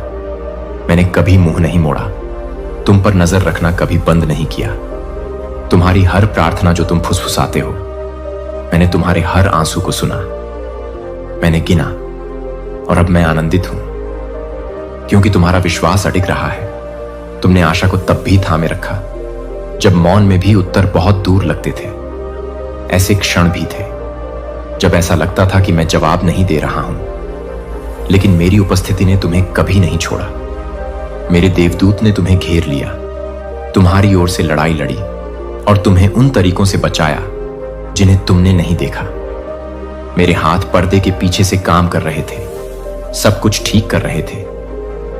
मैंने कभी मुंह नहीं मोड़ा, तुम पर नजर रखना कभी बंद नहीं किया। तुम्हारी हर प्रार्थना जो तुम फुसफुसाते हो, मैंने तुम्हारे हर आंसू को सुना, मैंने गिना और अब मैं आनंदित हूं, क्योंकि तुम्हारा विश्वास अडिग रहा है। तुमने आशा को तब भी थामे रखा जब मौन में भी उत्तर बहुत दूर लगते थे। ऐसे क्षण भी थे जब ऐसा लगता था कि मैं जवाब नहीं दे रहा हूं, लेकिन मेरी उपस्थिति ने तुम्हें कभी नहीं छोड़ा। मेरे देवदूत ने तुम्हें घेर लिया, तुम्हारी ओर से लड़ाई लड़ी और तुम्हें उन तरीकों से बचाया जिन्हें तुमने नहीं देखा। मेरे हाथ पर्दे के पीछे से काम कर रहे थे, सब कुछ ठीक कर रहे थे।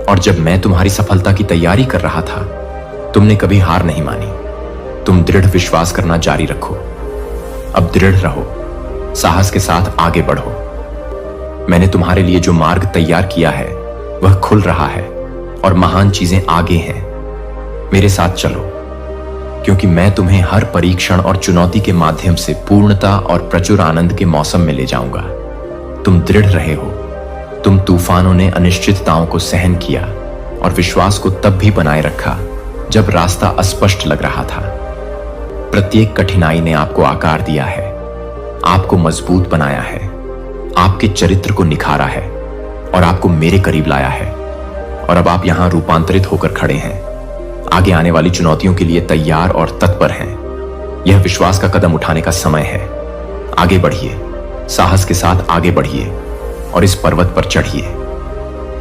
और जब मैं तुम्हारी सफलता की तैयारी कर रहा था, तुमने कभी हार नहीं मानी। तुम दृढ़ विश्वास करना जारी रखो। अब दृढ़ रहो, साहस के साथ आगे बढ़ो। मैंने तुम्हारे लिए जो मार्ग तैयार किया है वह खुल रहा है और महान चीजें आगे हैं। मेरे साथ चलो, क्योंकि मैं तुम्हें हर परीक्षण और चुनौती के माध्यम से पूर्णता और प्रचुर आनंद के मौसम में ले जाऊंगा। तुम दृढ़ रहे हो। तुम तूफानों ने अनिश्चितताओं को सहन किया और विश्वास को तब भी बनाए रखा जब रास्ता अस्पष्ट लग रहा था। प्रत्येक कठिनाई ने आपको आकार दिया है, आपको मजबूत बनाया है, आपके चरित्र को निखारा है और आपको मेरे करीब लाया है। और अब आप यहां रूपांतरित होकर खड़े हैं, आगे आने वाली चुनौतियों के लिए तैयार और तत्पर हैं। यह विश्वास का कदम उठाने का समय है। आगे बढ़िए, साहस के साथ आगे बढ़िए और इस पर्वत पर चढ़िए,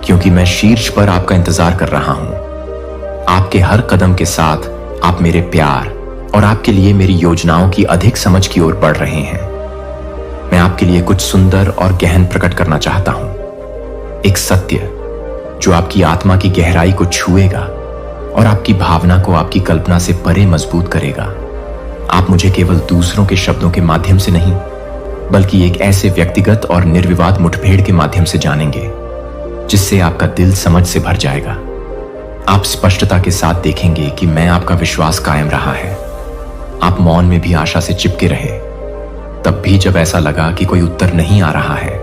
क्योंकि मैं शीर्ष पर आपका इंतजार कर रहा हूं। आपके हर कदम के साथ आप मेरे प्यार और आपके लिए मेरी योजनाओं की अधिक समझ की ओर बढ़ रहे हैं। मैं आपके लिए कुछ सुंदर और गहन प्रकट करना चाहता हूं, एक सत्य जो आपकी आत्मा की गहराई को छुएगा और आपकी भावना को आपकी कल्पना से परे मजबूत करेगा। आप मुझे केवल दूसरों के शब्दों के माध्यम से नहीं, बल्कि एक ऐसे व्यक्तिगत और निर्विवाद मुठभेड़ के माध्यम से जानेंगे जिससे आपका दिल समझ से भर जाएगा। आप स्पष्टता के साथ देखेंगे कि मैं आपका विश्वास कायम रहा है। आप मौन में भी आशा से चिपके रहे, तब भी जब ऐसा लगा कि कोई उत्तर नहीं आ रहा है।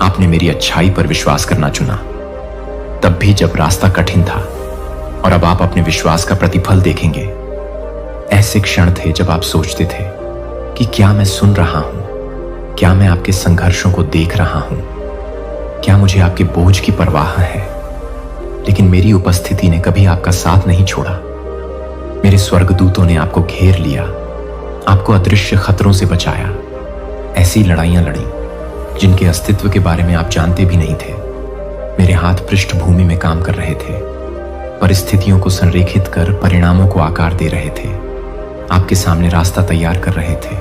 आपने मेरी अच्छाई पर विश्वास करना चुना, तब भी जब रास्ता कठिन था। और अब आप अपने विश्वास का प्रतिफल देखेंगे। ऐसे क्षण थे जब आप सोचते थे कि क्या मैं सुन रहा हूं, क्या मैं आपके संघर्षों को देख रहा हूं, क्या मुझे आपके बोझ की परवाह है। लेकिन मेरी उपस्थिति ने कभी आपका साथ नहीं छोड़ा। मेरे स्वर्गदूतों ने आपको घेर लिया, आपको अदृश्य खतरों से बचाया। ऐसी लड़ाइयां लड़ी जिनके अस्तित्व के बारे में आप जानते भी नहीं थे। मेरे हाथ पृष्ठभूमि में काम कर रहे थे, परिस्थितियों को संरेखित कर परिणामों को आकार दे रहे थे, आपके सामने रास्ता तैयार कर रहे थे।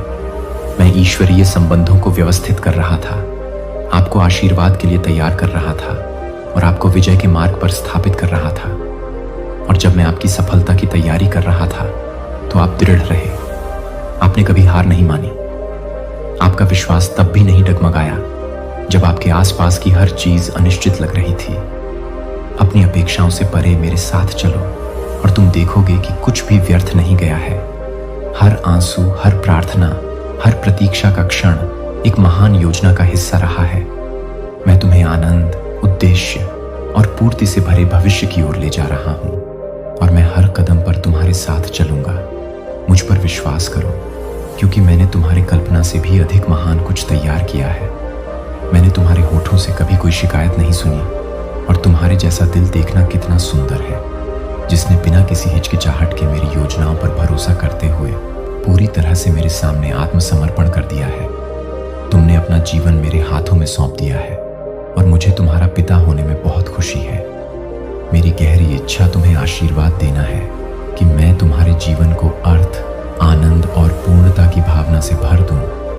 मैं ईश्वरीय संबंधों को व्यवस्थित कर रहा था, आपको आशीर्वाद के लिए तैयार कर रहा था और आपको विजय के मार्ग पर स्थापित कर रहा था। और जब मैं आपकी सफलता की तैयारी कर रहा था तो आप दृढ़ रहे, आपने कभी हार नहीं मानी। आपका विश्वास तब भी नहीं डगमगाया जब आपके आसपास की हर चीज अनिश्चित लग रही थी। अपनी अपेक्षाओं से परे मेरे साथ चलो और तुम देखोगे कि कुछ भी व्यर्थ नहीं गया है। हर आंसू, हर प्रार्थना, हर प्रतीक्षा का क्षण एक महान योजना का हिस्सा रहा है। मैं तुम्हें आनंद, उद्देश्य और पूर्ति से भरे भविष्य की ओर ले जा रहा हूं और मैं हर कदम पर तुम्हारे साथ चलूंगा। मुझ पर विश्वास करो, क्योंकि मैंने तुम्हारी कल्पना से भी अधिक महान कुछ तैयार किया है। मैंने तुम्हारे होठों से कभी कोई शिकायत नहीं सुनी और तुम्हारे जैसा दिल देखना कितना सुंदर है, जिसने बिना किसी हिचकिचाहट के मेरी योजनाओं पर भरोसा करते हुए पूरी तरह से मेरे सामने आत्मसमर्पण कर दिया है। तुमने अपना जीवन मेरे हाथों में सौंप दिया है और मुझे तुम्हारा पिता होने में बहुत खुशी है। मेरी गहरी इच्छा तुम्हें आशीर्वाद देना है कि मैं तुम्हारे जीवन को अर्थ, आनंद और पूर्णता की भावना से भर